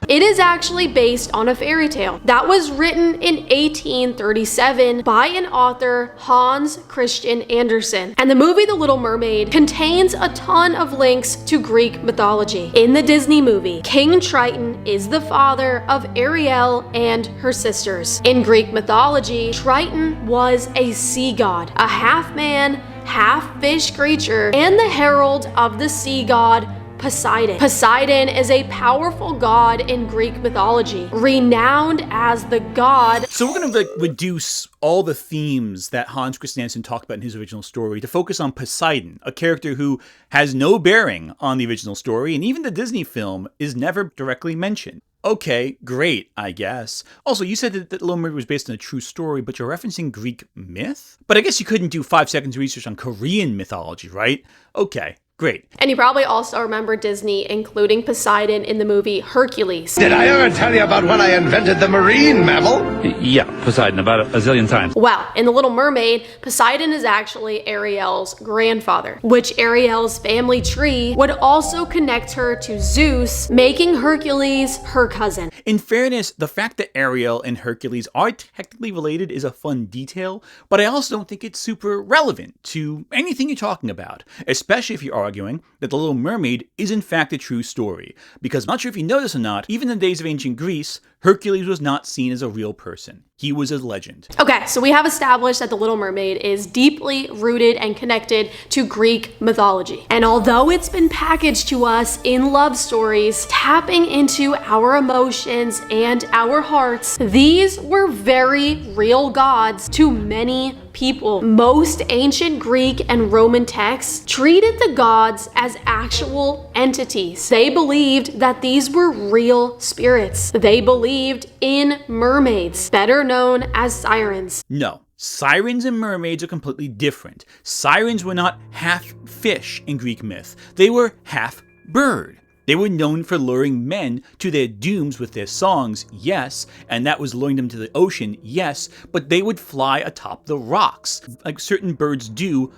It is actually based on a fairy tale that was written in 1837 by an author, Hans Christian Andersen. And the movie The Little Mermaid contains a ton of links to Greek mythology. In the Disney movie, King Triton is the father of Ariel and her sisters. In Greek mythology, Triton was a sea god, a half-man, half-fish creature, and the herald of the sea god Poseidon. Poseidon is a powerful god in Greek mythology, renowned as the god. So we're going to reduce all the themes that Hans Christian Andersen talked about in his original story to focus on Poseidon, a character who has no bearing on the original story, and even the Disney film is never directly mentioned. Okay, great, I guess. Also, you said that Little Mermaid was based on a true story, but you're referencing Greek myth? But I guess you couldn't do 5 seconds research on Korean mythology, right? Okay. Great. And you probably also remember Disney including Poseidon in the movie Hercules. Did I ever tell you about when I invented the marine mammal? Yeah, Poseidon, about a zillion times. Well, in The Little Mermaid, Poseidon is actually Ariel's grandfather, which Ariel's family tree would also connect her to Zeus, making Hercules her cousin. In fairness, the fact that Ariel and Hercules are technically related is a fun detail, but I also don't think it's super relevant to anything you're talking about, especially if you're arguing that The Little Mermaid is in fact a true story. Because I'm not sure if you know this or not, even in the days of ancient Greece, Hercules was not seen as a real person. He was a legend. Okay, so we have established that The Little Mermaid is deeply rooted and connected to Greek mythology. And although it's been packaged to us in love stories, tapping into our emotions and our hearts, these were very real gods to many people. Most ancient Greek and Roman texts treated the gods as actual entities. They believed that these were real spirits. They believed in mermaids, better known as sirens. No. Sirens and mermaids are completely different. Sirens were not half fish in Greek myth. They were half bird. They were known for luring men to their dooms with their songs, yes, and that was luring them to the ocean, yes, but they would fly atop the rocks, like certain birds do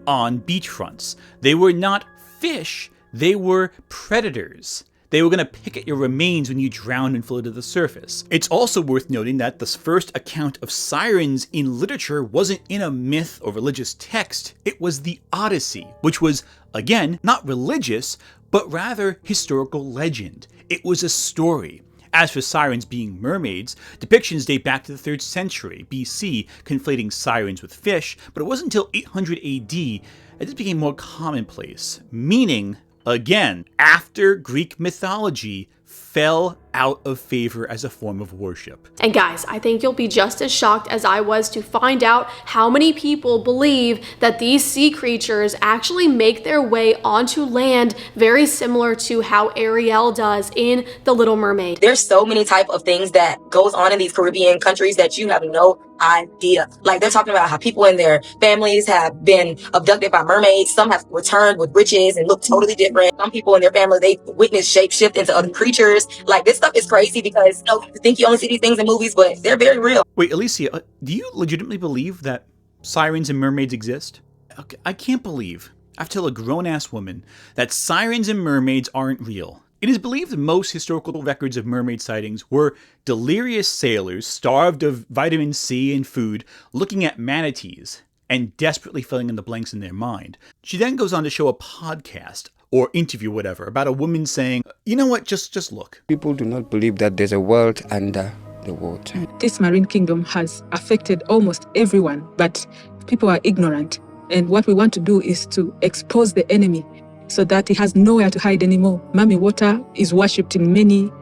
on beachfronts. They were not fish, they were predators. They were going to pick at your remains when you drowned and floated to the surface. It's also worth noting that the first account of sirens in literature wasn't in a myth or religious text, it was the Odyssey, which was, again, not religious, but rather historical legend. It was a story. As for sirens being mermaids, depictions date back to the 3rd century BC, conflating sirens with fish, but it wasn't until 800 AD that this became more commonplace, meaning, again, after Greek mythology fell out of favor as a form of worship. And guys, I think you'll be just as shocked as I was to find out how many people believe that these sea creatures actually make their way onto land, very similar to how Ariel does in The Little Mermaid. There's so many type of things that goes on in these Caribbean countries that you have no idea. Like they're talking about how people in their families have been abducted by mermaids. Some have returned with riches and look totally different. Some people in their family, they witness shapeshift into other creatures. Like this stuff is crazy because you think you only see these things in movies, but they're very real. Wait, Alesia, do you legitimately believe that sirens and mermaids exist? Okay, I can't believe I have to tell a grown-ass woman that sirens and mermaids aren't real. It is believed that most historical records of mermaid sightings were delirious sailors starved of vitamin C and food looking at manatees and desperately filling in the blanks in their mind. She then goes on to show a podcast or interview, whatever, about a woman saying, you know what, just look. People do not believe that there's a world under the water. This marine kingdom has affected almost everyone, but people are ignorant. And what we want to do is to expose the enemy so that he has nowhere to hide anymore. Mami Water is worshipped in many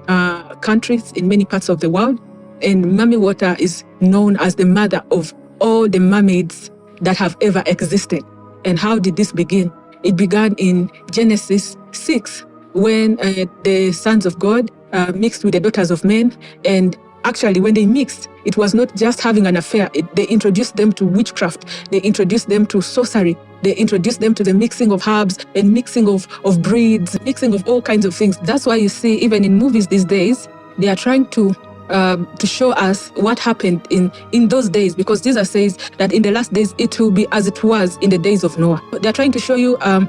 countries, in many parts of the world. And Mami Water is known as the mother of all the mermaids that have ever existed. And how did this begin? It began in Genesis 6, when the sons of God mixed with the daughters of men. And actually, when they mixed, it was not just having an affair. They introduced them to witchcraft. They introduced them to sorcery. They introduced them to the mixing of herbs and mixing of breeds, mixing of all kinds of things. That's why you see, even in movies these days, they are trying to to show us what happened in those days, because Jesus says that in the last days it will be as it was in the days of Noah. They're trying to show you an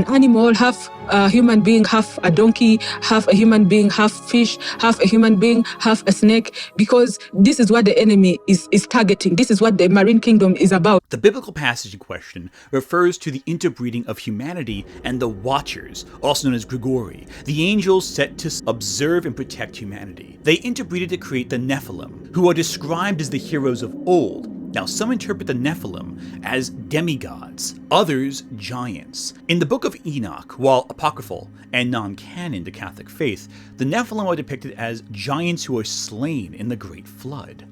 animal, half a human being, half a donkey, half a human being, half fish, half a human being, half a snake, because this is what the enemy is targeting. This is what the marine kingdom is about. The biblical passage in question refers to the interbreeding of humanity and the Watchers, also known as Gregory, the angels set to observe and protect humanity. They interbreeded to create the Nephilim, who are described as the heroes of old. Now, some interpret the Nephilim as demigods, others giants. In the Book of Enoch, while apocryphal and non-canon to Catholic faith, the Nephilim are depicted as giants who are slain in the Great Flood.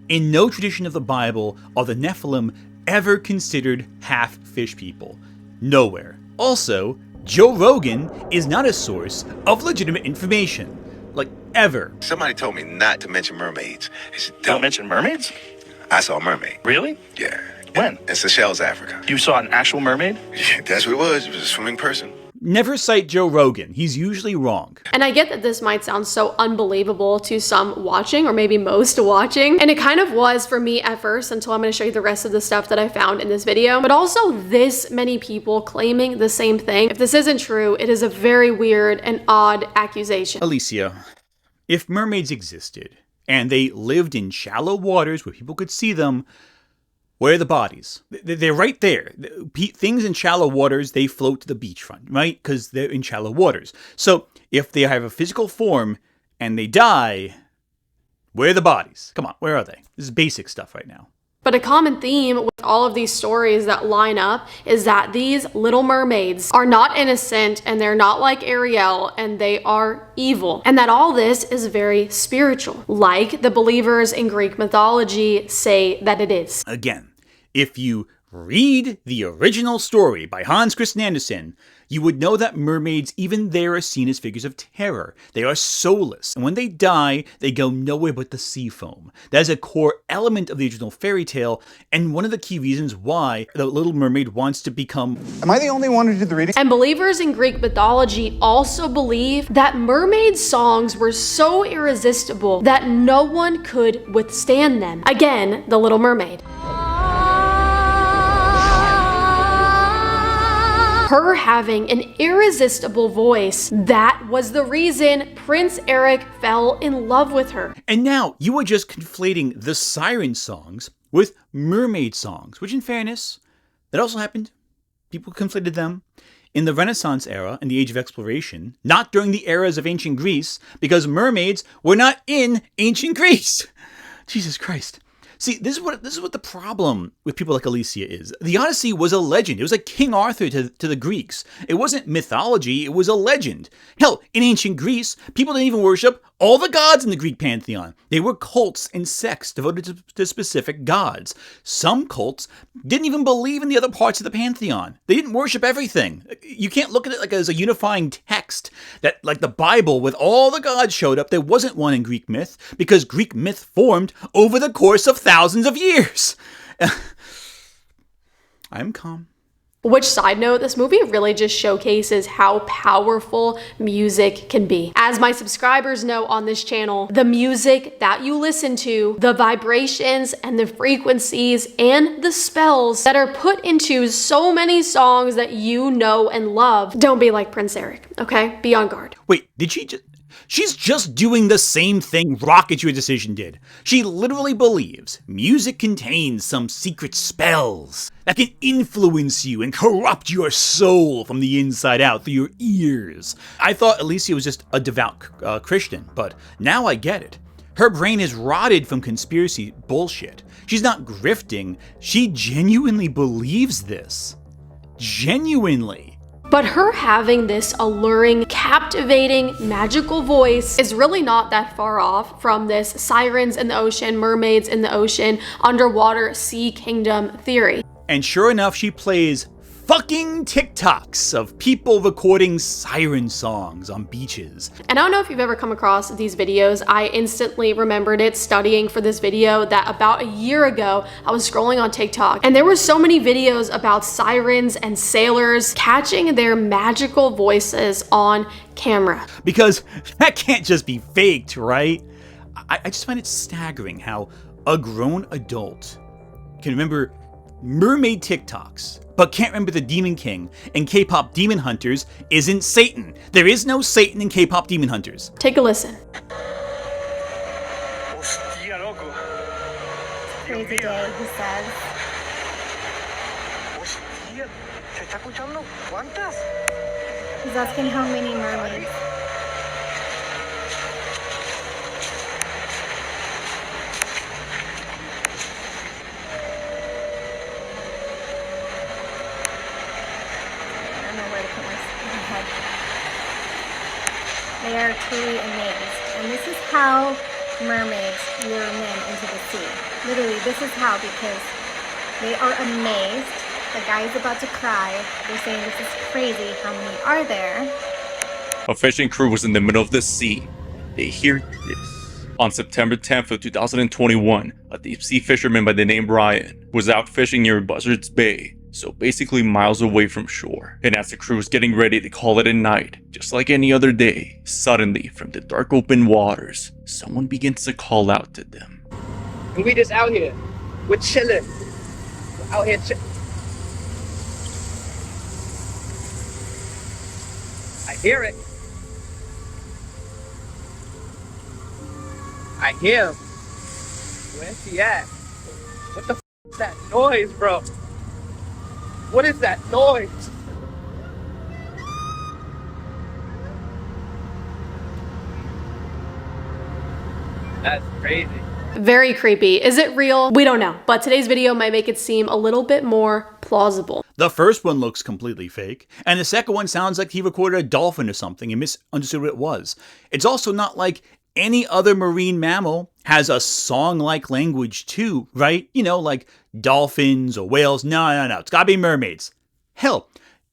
In no tradition of the Bible are the Nephilim ever considered half-fish people. Nowhere. Also, Joe Rogan is not a source of legitimate information. Like, ever. Somebody told me not to mention mermaids. Don't mention mermaids? I saw a mermaid. Really? Yeah. When? In Seychelles, Africa. You saw an actual mermaid? Yeah, that's what it was. It was a swimming person. Never cite Joe Rogan. He's usually wrong. And I get that this might sound so unbelievable to some watching, or maybe most watching, and it kind of was for me at first until I'm going to show you the rest of the stuff that I found in this video. But also this many people claiming the same thing. If this isn't true, it is a very weird and odd accusation. Alesia, if mermaids existed, and they lived in shallow waters where people could see them, where are the bodies? They're right there. Things in shallow waters, they float to the beachfront, right? Because they're in shallow waters. So if they have a physical form and they die, where are the bodies? Come on, where are they? This is basic stuff right now. But a common theme with all of these stories that line up is that these little mermaids are not innocent, and they're not like Ariel, and they are evil. And that all this is very spiritual, like the believers in Greek mythology say that it is. Again, if you read the original story by Hans Christian Andersen, you would know that mermaids, even there, are seen as figures of terror. They are soulless, and when they die, they go nowhere but the sea foam. That is a core element of the original fairy tale, and one of the key reasons why the Little Mermaid wants to become... Am I the only one who did the reading? And believers in Greek mythology also believe that mermaid songs were so irresistible that no one could withstand them. Again, the Little Mermaid. Her having an irresistible voice, that was the reason Prince Eric fell in love with her. And now, you are just conflating the siren songs with mermaid songs, which in fairness, that also happened. People conflated them in the Renaissance era and the Age of Exploration, not during the eras of ancient Greece, because mermaids were not in ancient Greece. Jesus Christ. See, this is what the problem with people like Alesia is. The Odyssey was a legend. It was like King Arthur to the Greeks. It wasn't mythology, it was a legend. Hell, in ancient Greece, people didn't even worship all the gods in the Greek pantheon. They were cults and sects devoted to specific gods. Some cults didn't even believe in the other parts of the pantheon. They didn't worship everything. You can't look at it like as a unifying text that, like the Bible, with all the gods showed up. There wasn't one in Greek myth, because Greek myth formed over the course of thousands of years. I'm calm. Which, side note, this movie really just showcases how powerful music can be. As my subscribers know on this channel, the music that you listen to, the vibrations and the frequencies and the spells that are put into so many songs that you know and love. Don't be like Prince Eric, okay? Be on guard. Wait, did she just... She's just doing the same thing Rocket Your Decision did. She literally believes music contains some secret spells that can influence you and corrupt your soul from the inside out through your ears. I thought Alesia was just a devout Christian, but now I get it. Her brain is rotted from conspiracy bullshit. She's not grifting. She genuinely believes this. Genuinely. But her having this alluring, captivating, magical voice is really not that far off from this sirens in the ocean, mermaids in the ocean, underwater sea kingdom theory. And sure enough, she plays fucking TikToks of people recording siren songs on beaches. And I don't know if you've ever come across these videos. I instantly remembered it studying for this video that about a year ago, I was scrolling on TikTok and there were so many videos about sirens and sailors catching their magical voices on camera. Because that can't just be faked, right? I just find it staggering how a grown adult can remember mermaid TikToks, but can't remember the Demon King and K-pop Demon Hunters isn't Satan. There is no Satan in K-pop Demon Hunters. Take a listen. Crazy day, he says. He's asking how many mermaids. I don't know where to put my head. They are truly amazed. And this is how mermaids lure men into the sea. Literally, this is how, because they are amazed. The guy is about to cry. They're saying this is crazy. How many are there? A fishing crew was in the middle of the sea. They hear this. On September 10th of 2021, a deep-sea fisherman by the name Brian was out fishing near Buzzards Bay, so basically miles away from shore. And as the crew was getting ready to call it a night, just like any other day, suddenly from the dark open waters, someone begins to call out to them. And we just out here. We're chilling. We're out here chilling. I hear it. I hear him. Where's he at? What the f is that noise, bro? What is that noise? That's crazy. Very creepy. Is it real? We don't know, but today's video might make it seem a little bit more plausible. The first one looks completely fake, and the second one sounds like he recorded a dolphin or something and misunderstood what it was. It's also not like any other marine mammal has a song-like language too, right? You know, like dolphins or whales. No. It's gotta be mermaids. Hell,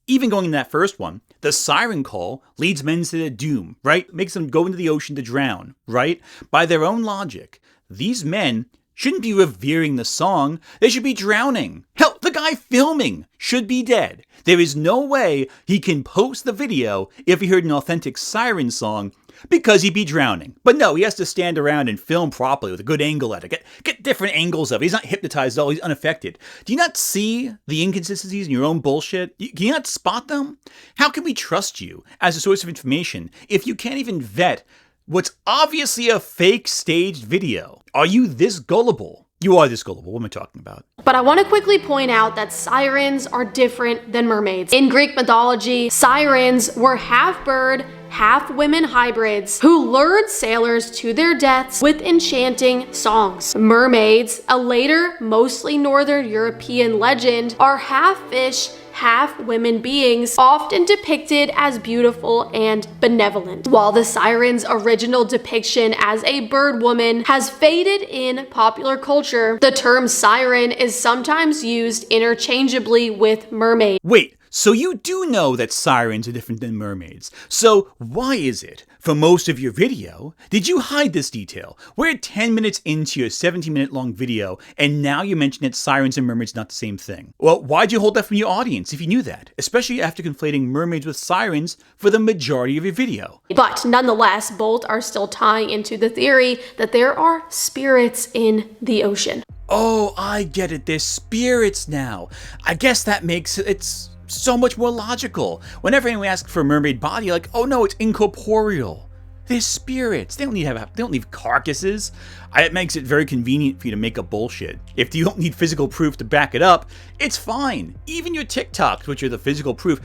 even going in that first one, the siren call leads men to their doom, right? Makes them go into the ocean to drown, right? By their own logic, these men shouldn't be revering the song, they should be drowning. Hell, the guy filming should be dead. There is no way he can post the video if he heard an authentic siren song because he'd be drowning. But no, he has to stand around and film properly with a good angle at it. Get different angles of it. He's not hypnotized at all, he's unaffected. Do you not see the inconsistencies in your own bullshit? Can you not spot them? How can we trust you as a source of information if you can't even vet what's obviously a fake staged video? Are you this gullible? You are this gullible. What am I talking about? But I want to quickly point out that sirens are different than mermaids. In Greek mythology, sirens were half bird, half women hybrids who lured sailors to their deaths with enchanting songs. Mermaids, a later, mostly Northern European legend, are half fish, half women beings, often depicted as beautiful and benevolent. While the siren's original depiction as a bird woman has faded in popular culture, the term siren is sometimes used interchangeably with mermaid. Wait, so you do know that sirens are different than mermaids. So why is it, for most of your video, did you hide this detail? We're 10 minutes into your 17-minute long video, and now you mention that sirens and mermaids are not the same thing. Well, why'd you hold that from your audience if you knew that? Especially after conflating mermaids with sirens for the majority of your video. But nonetheless, both are still tying into the theory that there are spirits in the ocean. Oh, I get it. There's spirits now. I guess that makes it's so much more logical. Whenever anyone asks for a mermaid body, like, oh no, it's incorporeal. They're spirits. They don't need carcasses. It makes it very convenient for you to make up bullshit. If you don't need physical proof to back it up, it's fine. Even your TikToks, which are the physical proof,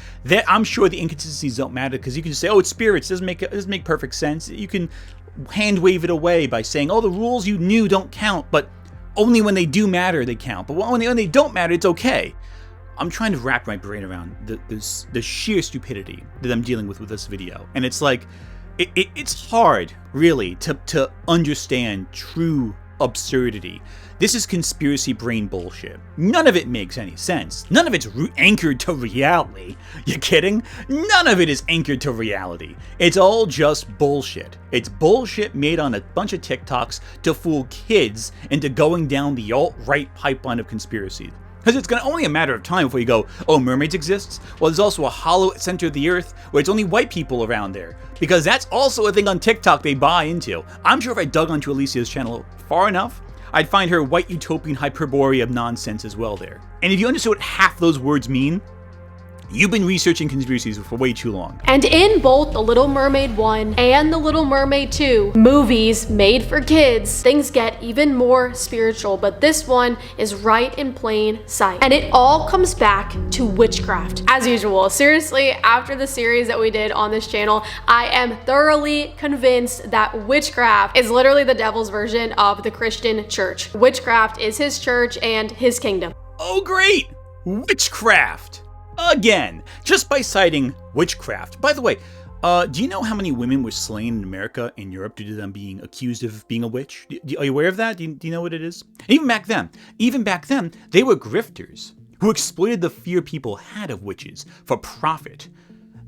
I'm sure the inconsistencies don't matter because you can just say, oh, it's spirits. It doesn't make perfect sense. You can hand wave it away by saying, oh, the rules you knew don't count, but only when they do matter they count. But when they don't matter, it's okay. I'm trying to wrap my brain around the sheer stupidity that I'm dealing with this video. And it's like, it's hard, really, to understand true absurdity. This is conspiracy brain bullshit. None of it makes any sense. None of it's anchored to reality. You kidding? None of it is anchored to reality. It's all just bullshit. It's bullshit made on a bunch of TikToks to fool kids into going down the alt-right pipeline of conspiracy. Because it's only a matter of time before you go, oh, mermaids exists? Well, there's also a hollow center of the earth where it's only white people around there. Because that's also a thing on TikTok they buy into. I'm sure if I dug onto Alesia's channel far enough, I'd find her white utopian hyperbole of nonsense as well there. And if you understood what half those words mean, you've been researching conspiracies for way too long. And in both The Little Mermaid 1 and The Little Mermaid 2 movies made for kids, things get even more spiritual, but this one is right in plain sight. And it all comes back to witchcraft. As usual, seriously, after the series that we did on this channel, I am thoroughly convinced that witchcraft is literally the devil's version of the Christian church. Witchcraft is his church and his kingdom. Oh great! Witchcraft! Again, just by citing witchcraft. By the way, do you know how many women were slain in America and Europe due to them being accused of being a witch? Are you aware of that? Do you know what it is? Even back then, they were grifters who exploited the fear people had of witches for profit.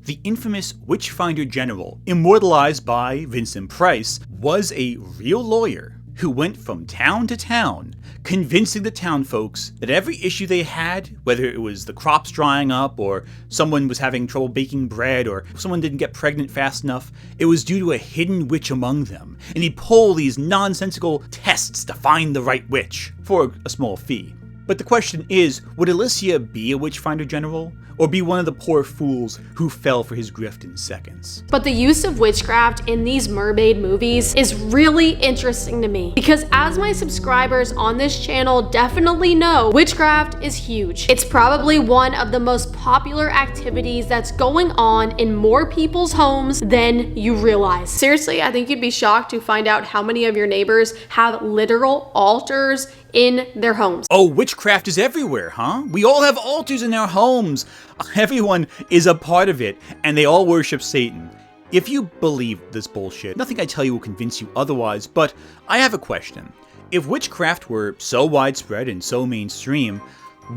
The infamous Witchfinder General, immortalized by Vincent Price, was a real lawyer who went from town to town, convincing the town folks that every issue they had, whether it was the crops drying up, or someone was having trouble baking bread, or someone didn't get pregnant fast enough, it was due to a hidden witch among them. And he'd pull these nonsensical tests to find the right witch, for a small fee. But the question is, would Alesia be a Witchfinder General? Or be one of the poor fools who fell for his grift in seconds? But the use of witchcraft in these mermaid movies is really interesting to me, because as my subscribers on this channel definitely know, witchcraft is huge. It's probably one of the most popular activities that's going on in more people's homes than you realize. Seriously, I think you'd be shocked to find out how many of your neighbors have literal altars in their homes. Oh, witchcraft is everywhere, huh? We all have altars in our homes. Everyone is a part of it, and they all worship Satan. If you believe this bullshit, nothing I tell you will convince you otherwise, but I have a question. If witchcraft were so widespread and so mainstream,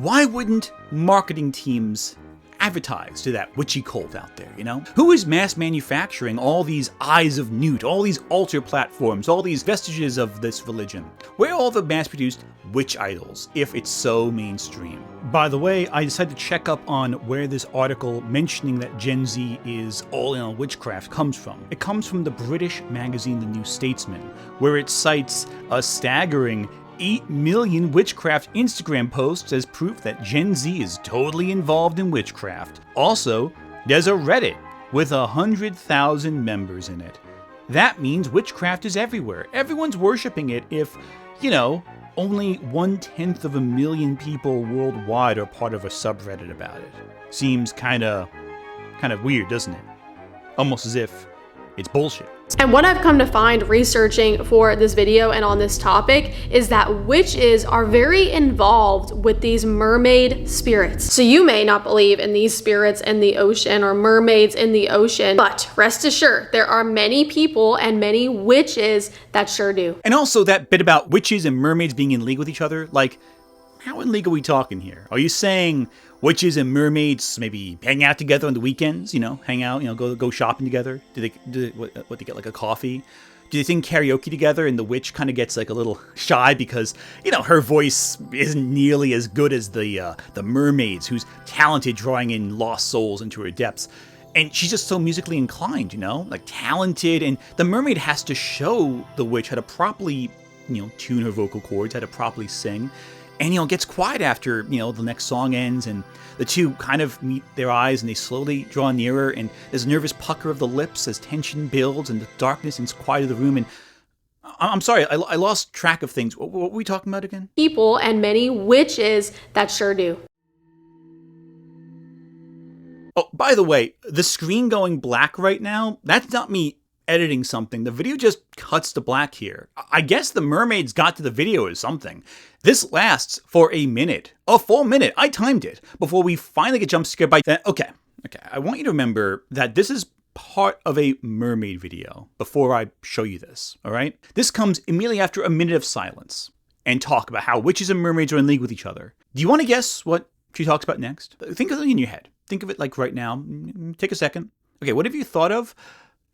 why wouldn't marketing teams advertise to that witchy cult out there, you know? Who is mass manufacturing all these eyes of Newt, all these altar platforms, all these vestiges of this religion? Where are all the mass-produced witch idols, if it's so mainstream? By the way, I decided to check up on where this article mentioning that Gen Z is all in on witchcraft comes from. It comes from the British magazine The New Statesman, where it cites a staggering 8 million witchcraft Instagram posts as proof that Gen Z is totally involved in witchcraft. Also, there's a Reddit with 100,000 members in it. That means witchcraft is everywhere. Everyone's worshipping it if, you know, only 1/10 of a million people worldwide are part of a subreddit about it. Seems kind of weird, doesn't it? Almost as if it's bullshit. And what I've come to find researching for this video and on this topic is that witches are very involved with these mermaid spirits. So you may not believe in these spirits in the ocean or mermaids in the ocean, but rest assured, there are many people and many witches that sure do. And also that bit about witches and mermaids being in league with each other, like, how in league are we talking here? Are you saying witches and mermaids maybe hang out together on the weekends, you know, hang out, you know, go shopping together? Do they get like a coffee? Do they sing karaoke together and the witch kind of gets like a little shy because, you know, her voice isn't nearly as good as the mermaid's, who's talented drawing in lost souls into her depths? And she's just so musically inclined, you know, like talented, and the mermaid has to show the witch how to properly, you know, tune her vocal cords, how to properly sing. And, you know, it gets quiet after, you know, the next song ends and the two kind of meet their eyes and they slowly draw nearer and there's a nervous pucker of the lips as tension builds and the darkness and quiet of the room. And I'm sorry, I lost track of things. What were we talking about again? People and many witches that sure do. Oh, by the way, the screen going black right now, that's not me editing something. The video just cuts to black here. I guess the mermaids got to the video or something. This lasts for a minute, a full minute. I timed it before we finally get jump scared by that. Okay. I want you to remember that this is part of a mermaid video before I show you this, all right? This comes immediately after a minute of silence and talk about how witches and mermaids are in league with each other. Do you want to guess what she talks about next? Think of it in your head. Think of it like right now. Take a second. Okay, what have you thought of?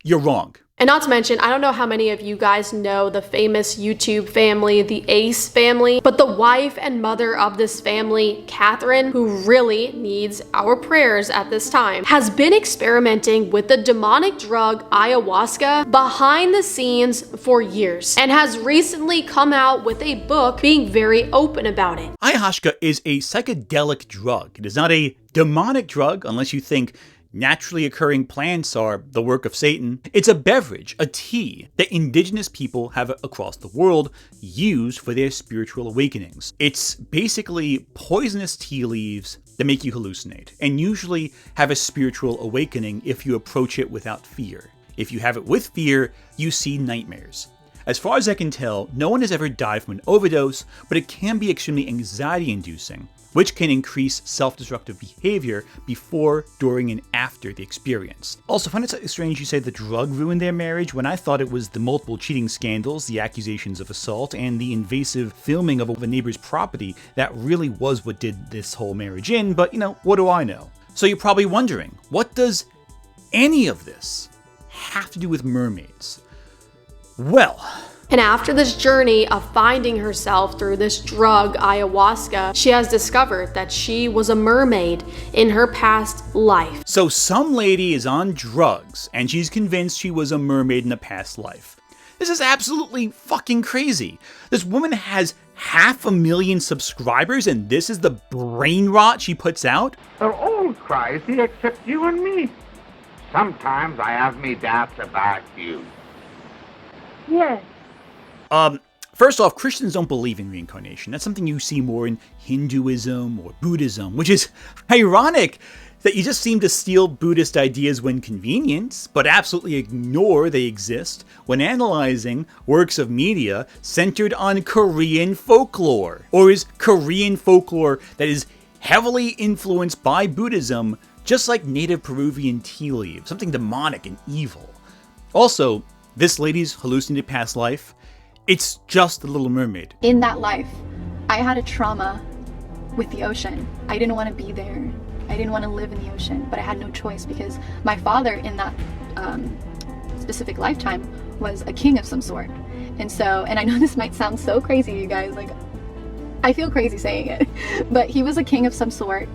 You're wrong. And not to mention, I don't know how many of you guys know the famous YouTube family, the Ace family, but the wife and mother of this family, Catherine, who really needs our prayers at this time, has been experimenting with the demonic drug ayahuasca behind the scenes for years and has recently come out with a book being very open about it. Ayahuasca is a psychedelic drug. It is not a demonic drug unless you think naturally occurring plants are the work of Satan. It's a beverage, a tea, that indigenous people have across the world used for their spiritual awakenings. It's basically poisonous tea leaves that make you hallucinate, and usually have a spiritual awakening if you approach it without fear. If you have it with fear, you see nightmares. As far as I can tell, no one has ever died from an overdose, but it can be extremely anxiety-inducing, which can increase self-destructive behavior before, during, and after the experience. Also, I find it slightly strange you say the drug ruined their marriage when I thought it was the multiple cheating scandals, the accusations of assault, and the invasive filming of a neighbor's property that really was what did this whole marriage in, but what do I know? So you're probably wondering, what does any of this have to do with mermaids? Well, and after this journey of finding herself through this drug, ayahuasca, she has discovered that she was a mermaid in her past life. So some lady is on drugs, and she's convinced she was a mermaid in a past life. This is absolutely fucking crazy. This woman has 500,000 subscribers, and this is the brain rot she puts out? They're all crazy except you and me. Sometimes I have me doubts about you. Yes. First off, Christians don't believe in reincarnation. That's something you see more in Hinduism or Buddhism, which is ironic that you just seem to steal Buddhist ideas when convenient, but absolutely ignore they exist when analyzing works of media centered on Korean folklore. Or is Korean folklore that is heavily influenced by Buddhism, just like native Peruvian tea leaves, something demonic and evil. Also, this lady's hallucinated past life, it's just the Little Mermaid. In that life, I had a trauma with the ocean. I didn't want to be there. I didn't want to live in the ocean, but I had no choice because my father in that specific lifetime was a king of some sort. And I know this might sound so crazy, you guys, like, I feel crazy saying it, but he was a king of some sort,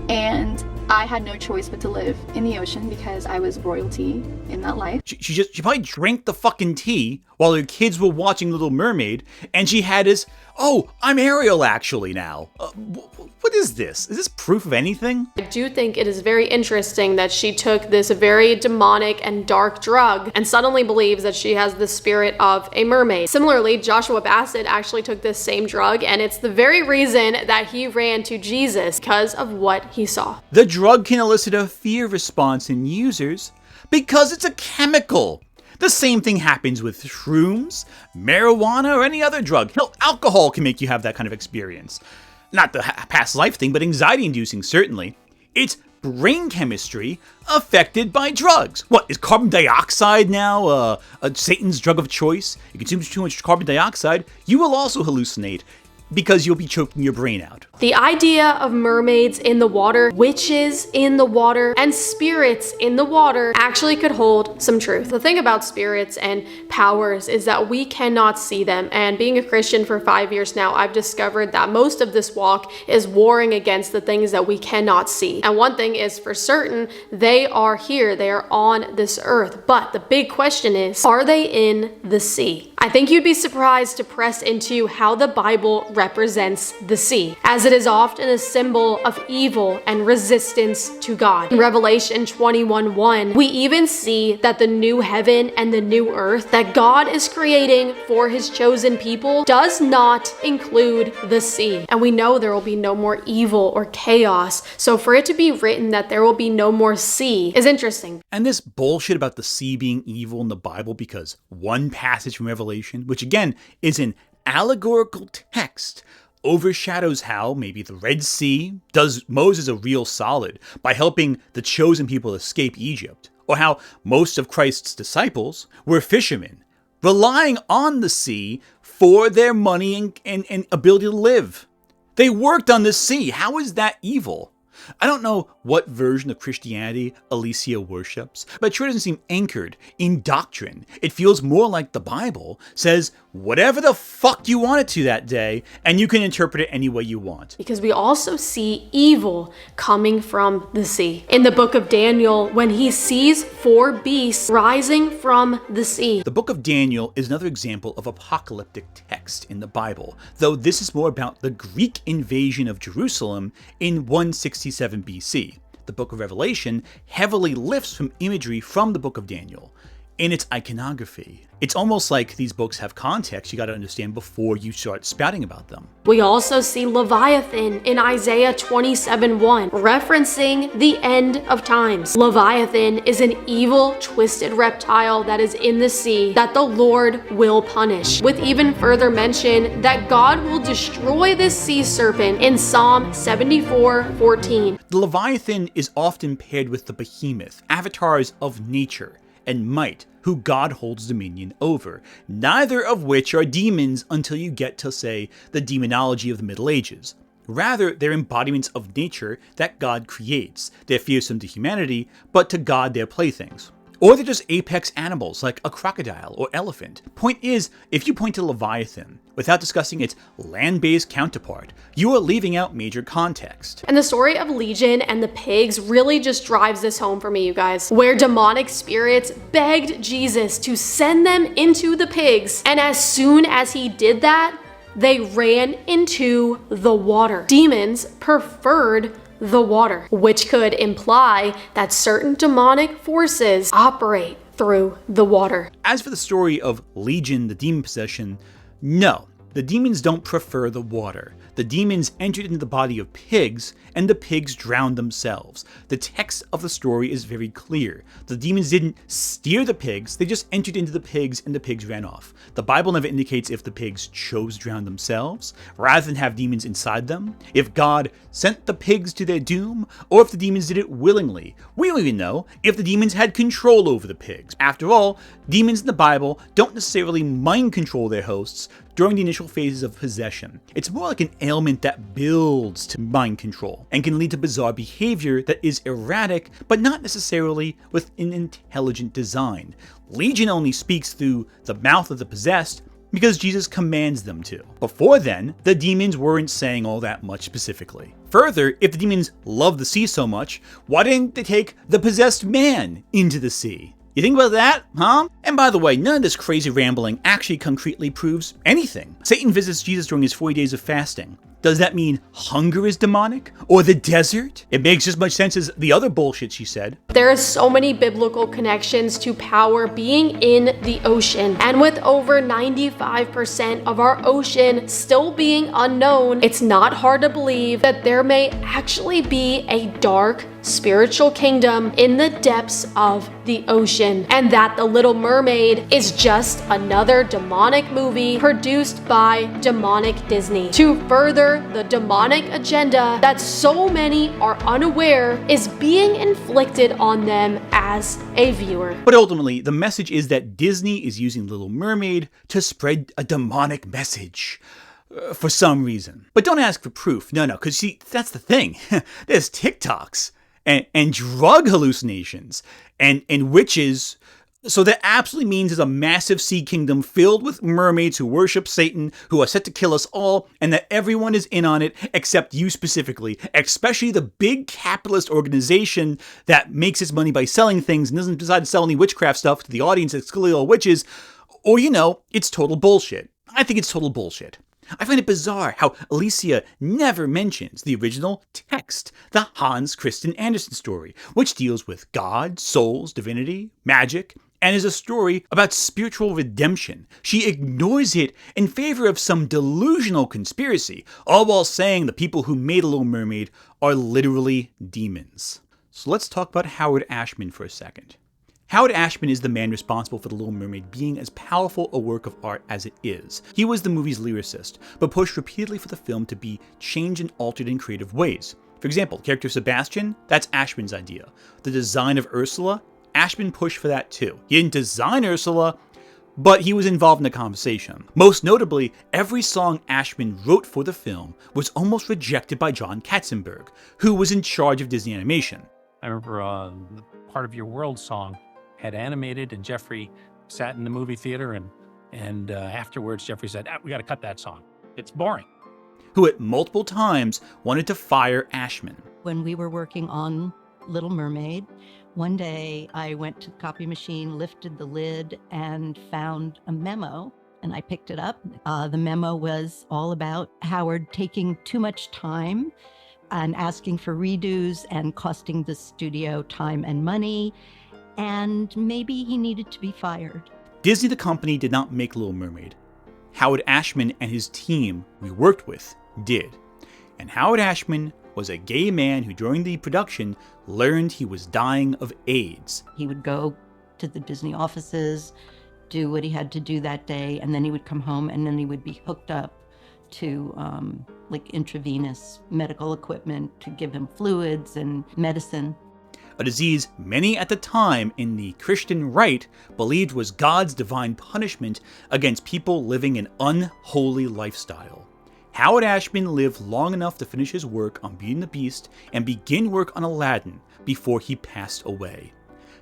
and I had no choice but to live in the ocean because I was royalty in that life. She probably drank the fucking tea while her kids were watching Little Mermaid, and she had his, oh, I'm Ariel actually now. What is this? Is this proof of anything? I do think it is very interesting that she took this very demonic and dark drug and suddenly believes that she has the spirit of a mermaid. Similarly, Joshua Bassett actually took this same drug, and it's the very reason that he ran to Jesus, because of what he saw. The drug can elicit a fear response in users because it's a chemical. The same thing happens with shrooms, marijuana, or any other drug. Hell, alcohol can make you have that kind of experience. Not the past life thing, but anxiety-inducing, certainly. It's brain chemistry affected by drugs. What, is carbon dioxide now Satan's drug of choice? You consume too much carbon dioxide, you will also hallucinate, because you'll be choking your brain out. The idea of mermaids in the water, witches in the water, and spirits in the water actually could hold some truth. The thing about spirits and powers is that we cannot see them, and being a Christian for 5 years now, I've discovered that most of this walk is warring against the things that we cannot see. And one thing is for certain, they are here, they are on this earth. But the big question is, are they in the sea? I think you'd be surprised to press into how the Bible represents the sea, as it is often a symbol of evil and resistance to God. In Revelation 21:1, we even see that the new heaven and the new earth that God is creating for his chosen people does not include the sea. And we know there will be no more evil or chaos, so for it to be written that there will be no more sea is interesting. And this bullshit about the sea being evil in the Bible because one passage from Revelation, which again is an allegorical text, overshadows how maybe the Red Sea does Moses a real solid by helping the chosen people escape Egypt, or how most of Christ's disciples were fishermen, relying on the sea for their money and ability to live. They worked on the sea. How is that evil? I don't know what version of Christianity Alesia worships, but it sure doesn't seem anchored in doctrine. It feels more like the Bible says whatever the fuck you want it to that day, and you can interpret it any way you want. Because we also see evil coming from the sea. In the book of Daniel, when he sees 4 beasts rising from the sea. The book of Daniel is another example of apocalyptic text in the Bible, though this is more about the Greek invasion of Jerusalem in 167 BC. The book of Revelation heavily lifts from imagery from the book of Daniel in its iconography. It's almost like these books have context you gotta understand before you start spouting about them. We also see Leviathan in Isaiah 27:1, referencing the end of times. Leviathan is an evil, twisted reptile that is in the sea that the Lord will punish, with even further mention that God will destroy this sea serpent in Psalm 74:14. The Leviathan is often paired with the behemoth, avatars of nature and might, who God holds dominion over, neither of which are demons until you get to, say, the demonology of the Middle Ages. Rather, they're embodiments of nature that God creates. They're fearsome to humanity, but to God they're playthings. Or they're just apex animals like a crocodile or elephant. Point is, if you point to Leviathan without discussing its land-based counterpart, you are leaving out major context. And the story of Legion and the pigs really just drives this home for me, you guys, where demonic spirits begged Jesus to send them into the pigs, and as soon as he did that, they ran into the water. Demons preferred the water, which could imply that certain demonic forces operate through the water. As for the story of Legion, the demon possession, no, the demons don't prefer the water. The demons entered into the body of pigs, and the pigs drowned themselves. The text of the story is very clear. The demons didn't steer the pigs, they just entered into the pigs and the pigs ran off. The Bible never indicates if the pigs chose to drown themselves, rather than have demons inside them, if God sent the pigs to their doom, or if the demons did it willingly. We don't even know if the demons had control over the pigs. After all, demons in the Bible don't necessarily mind control their hosts during the initial phases of possession. It's more like an ailment that builds to mind control and can lead to bizarre behavior that is erratic, but not necessarily with an intelligent design. Legion only speaks through the mouth of the possessed because Jesus commands them to. Before then, the demons weren't saying all that much specifically. Further, if the demons love the sea so much, why didn't they take the possessed man into the sea? You think about that, huh? And by the way, none of this crazy rambling actually concretely proves anything. Satan visits Jesus during his 40 days of fasting. Does that mean hunger is demonic? Or the desert? It makes just as much sense as the other bullshit she said. There are so many biblical connections to power being in the ocean. And with over 95% of our ocean still being unknown, it's not hard to believe that there may actually be a dark spiritual kingdom in the depths of the ocean, and that The Little Mermaid is just another demonic movie produced by demonic Disney to further the demonic agenda that so many are unaware is being inflicted on them as a viewer. But ultimately, the message is that Disney is using Little Mermaid to spread a demonic message. For some reason. But don't ask for proof. No, because see, that's the thing. There's TikToks and drug hallucinations and witches. So that absolutely means there's a massive sea kingdom filled with mermaids who worship Satan, who are set to kill us all, and that everyone is in on it except you specifically, especially the big capitalist organization that makes its money by selling things and doesn't decide to sell any witchcraft stuff to the audience that's clearly all witches, or it's total bullshit. I think it's total bullshit. I find it bizarre how Alesia never mentions the original text, the Hans Christian Andersen story, which deals with God, souls, divinity, magic, and is a story about spiritual redemption. She ignores it in favor of some delusional conspiracy, all while saying the people who made A Little Mermaid are literally demons. So let's talk about Howard Ashman for a second. Howard Ashman is the man responsible for The Little Mermaid being as powerful a work of art as it is. He was the movie's lyricist, but pushed repeatedly for the film to be changed and altered in creative ways. For example, the character Sebastian, that's Ashman's idea. The design of Ursula, Ashman pushed for that too. He didn't design Ursula, but he was involved in the conversation. Most notably, every song Ashman wrote for the film was almost rejected by John Katzenberg, who was in charge of Disney Animation. I remember the Part of Your World song had animated, and Jeffrey sat in the movie theater, and afterwards Jeffrey said, we got to cut that song. It's boring. Who at multiple times wanted to fire Ashman. When we were working on Little Mermaid, one day I went to the copy machine, lifted the lid, and found a memo, and I picked it up. The memo was all about Howard taking too much time and asking for redos and costing the studio time and money, and maybe he needed to be fired. Disney, the company, did not make Little Mermaid. Howard Ashman and his team we worked with did. And Howard Ashman was a gay man who during the production learned he was dying of AIDS. He would go to the Disney offices, do what he had to do that day, and then he would come home, and then he would be hooked up to like intravenous medical equipment to give him fluids and medicine. A disease many at the time in the Christian right believed was God's divine punishment against people living an unholy lifestyle. Howard Ashman lived long enough to finish his work on Beauty and the Beast and begin work on Aladdin before he passed away.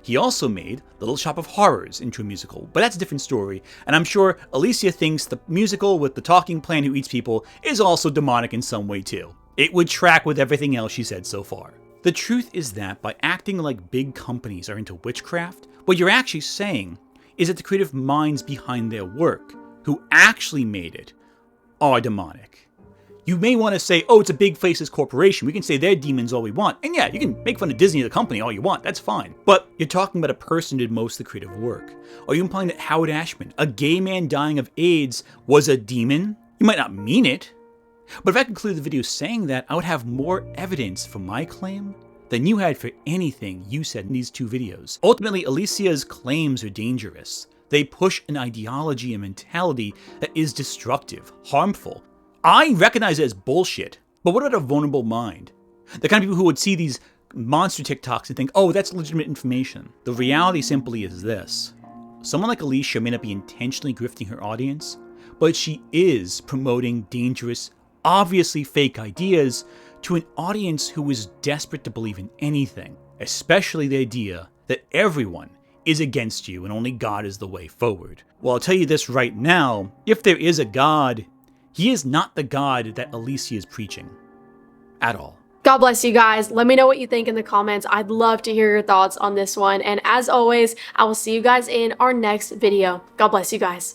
He also made Little Shop of Horrors into a musical, but that's a different story, and I'm sure Alesia thinks the musical with the talking plant who eats people is also demonic in some way too. It would track with everything else she said so far. The truth is that by acting like big companies are into witchcraft, what you're actually saying is that the creative minds behind their work, who actually made it, are demonic. You may want to say, oh, it's a big faceless corporation. We can say they're demons all we want. And yeah, you can make fun of Disney, the company, all you want. That's fine. But you're talking about a person who did most of the creative work. Are you implying that Howard Ashman, a gay man dying of AIDS, was a demon? You might not mean it. But if I conclude the video saying that, I would have more evidence for my claim than you had for anything you said in these two videos. Ultimately, Alesia's claims are dangerous. They push an ideology and mentality that is destructive, harmful. I recognize it as bullshit, but what about a vulnerable mind? The kind of people who would see these monster TikToks and think, oh, that's legitimate information. The reality simply is this. Someone like Alesia may not be intentionally grifting her audience, but she is promoting dangerous, obviously fake ideas to an audience who is desperate to believe in anything, especially the idea that everyone is against you and only God is the way forward. Well, I'll tell you this right now, if there is a God, he is not the God that Alesia is preaching. At all. God bless you guys. Let me know what you think in the comments. I'd love to hear your thoughts on this one. And as always, I will see you guys in our next video. God bless you guys.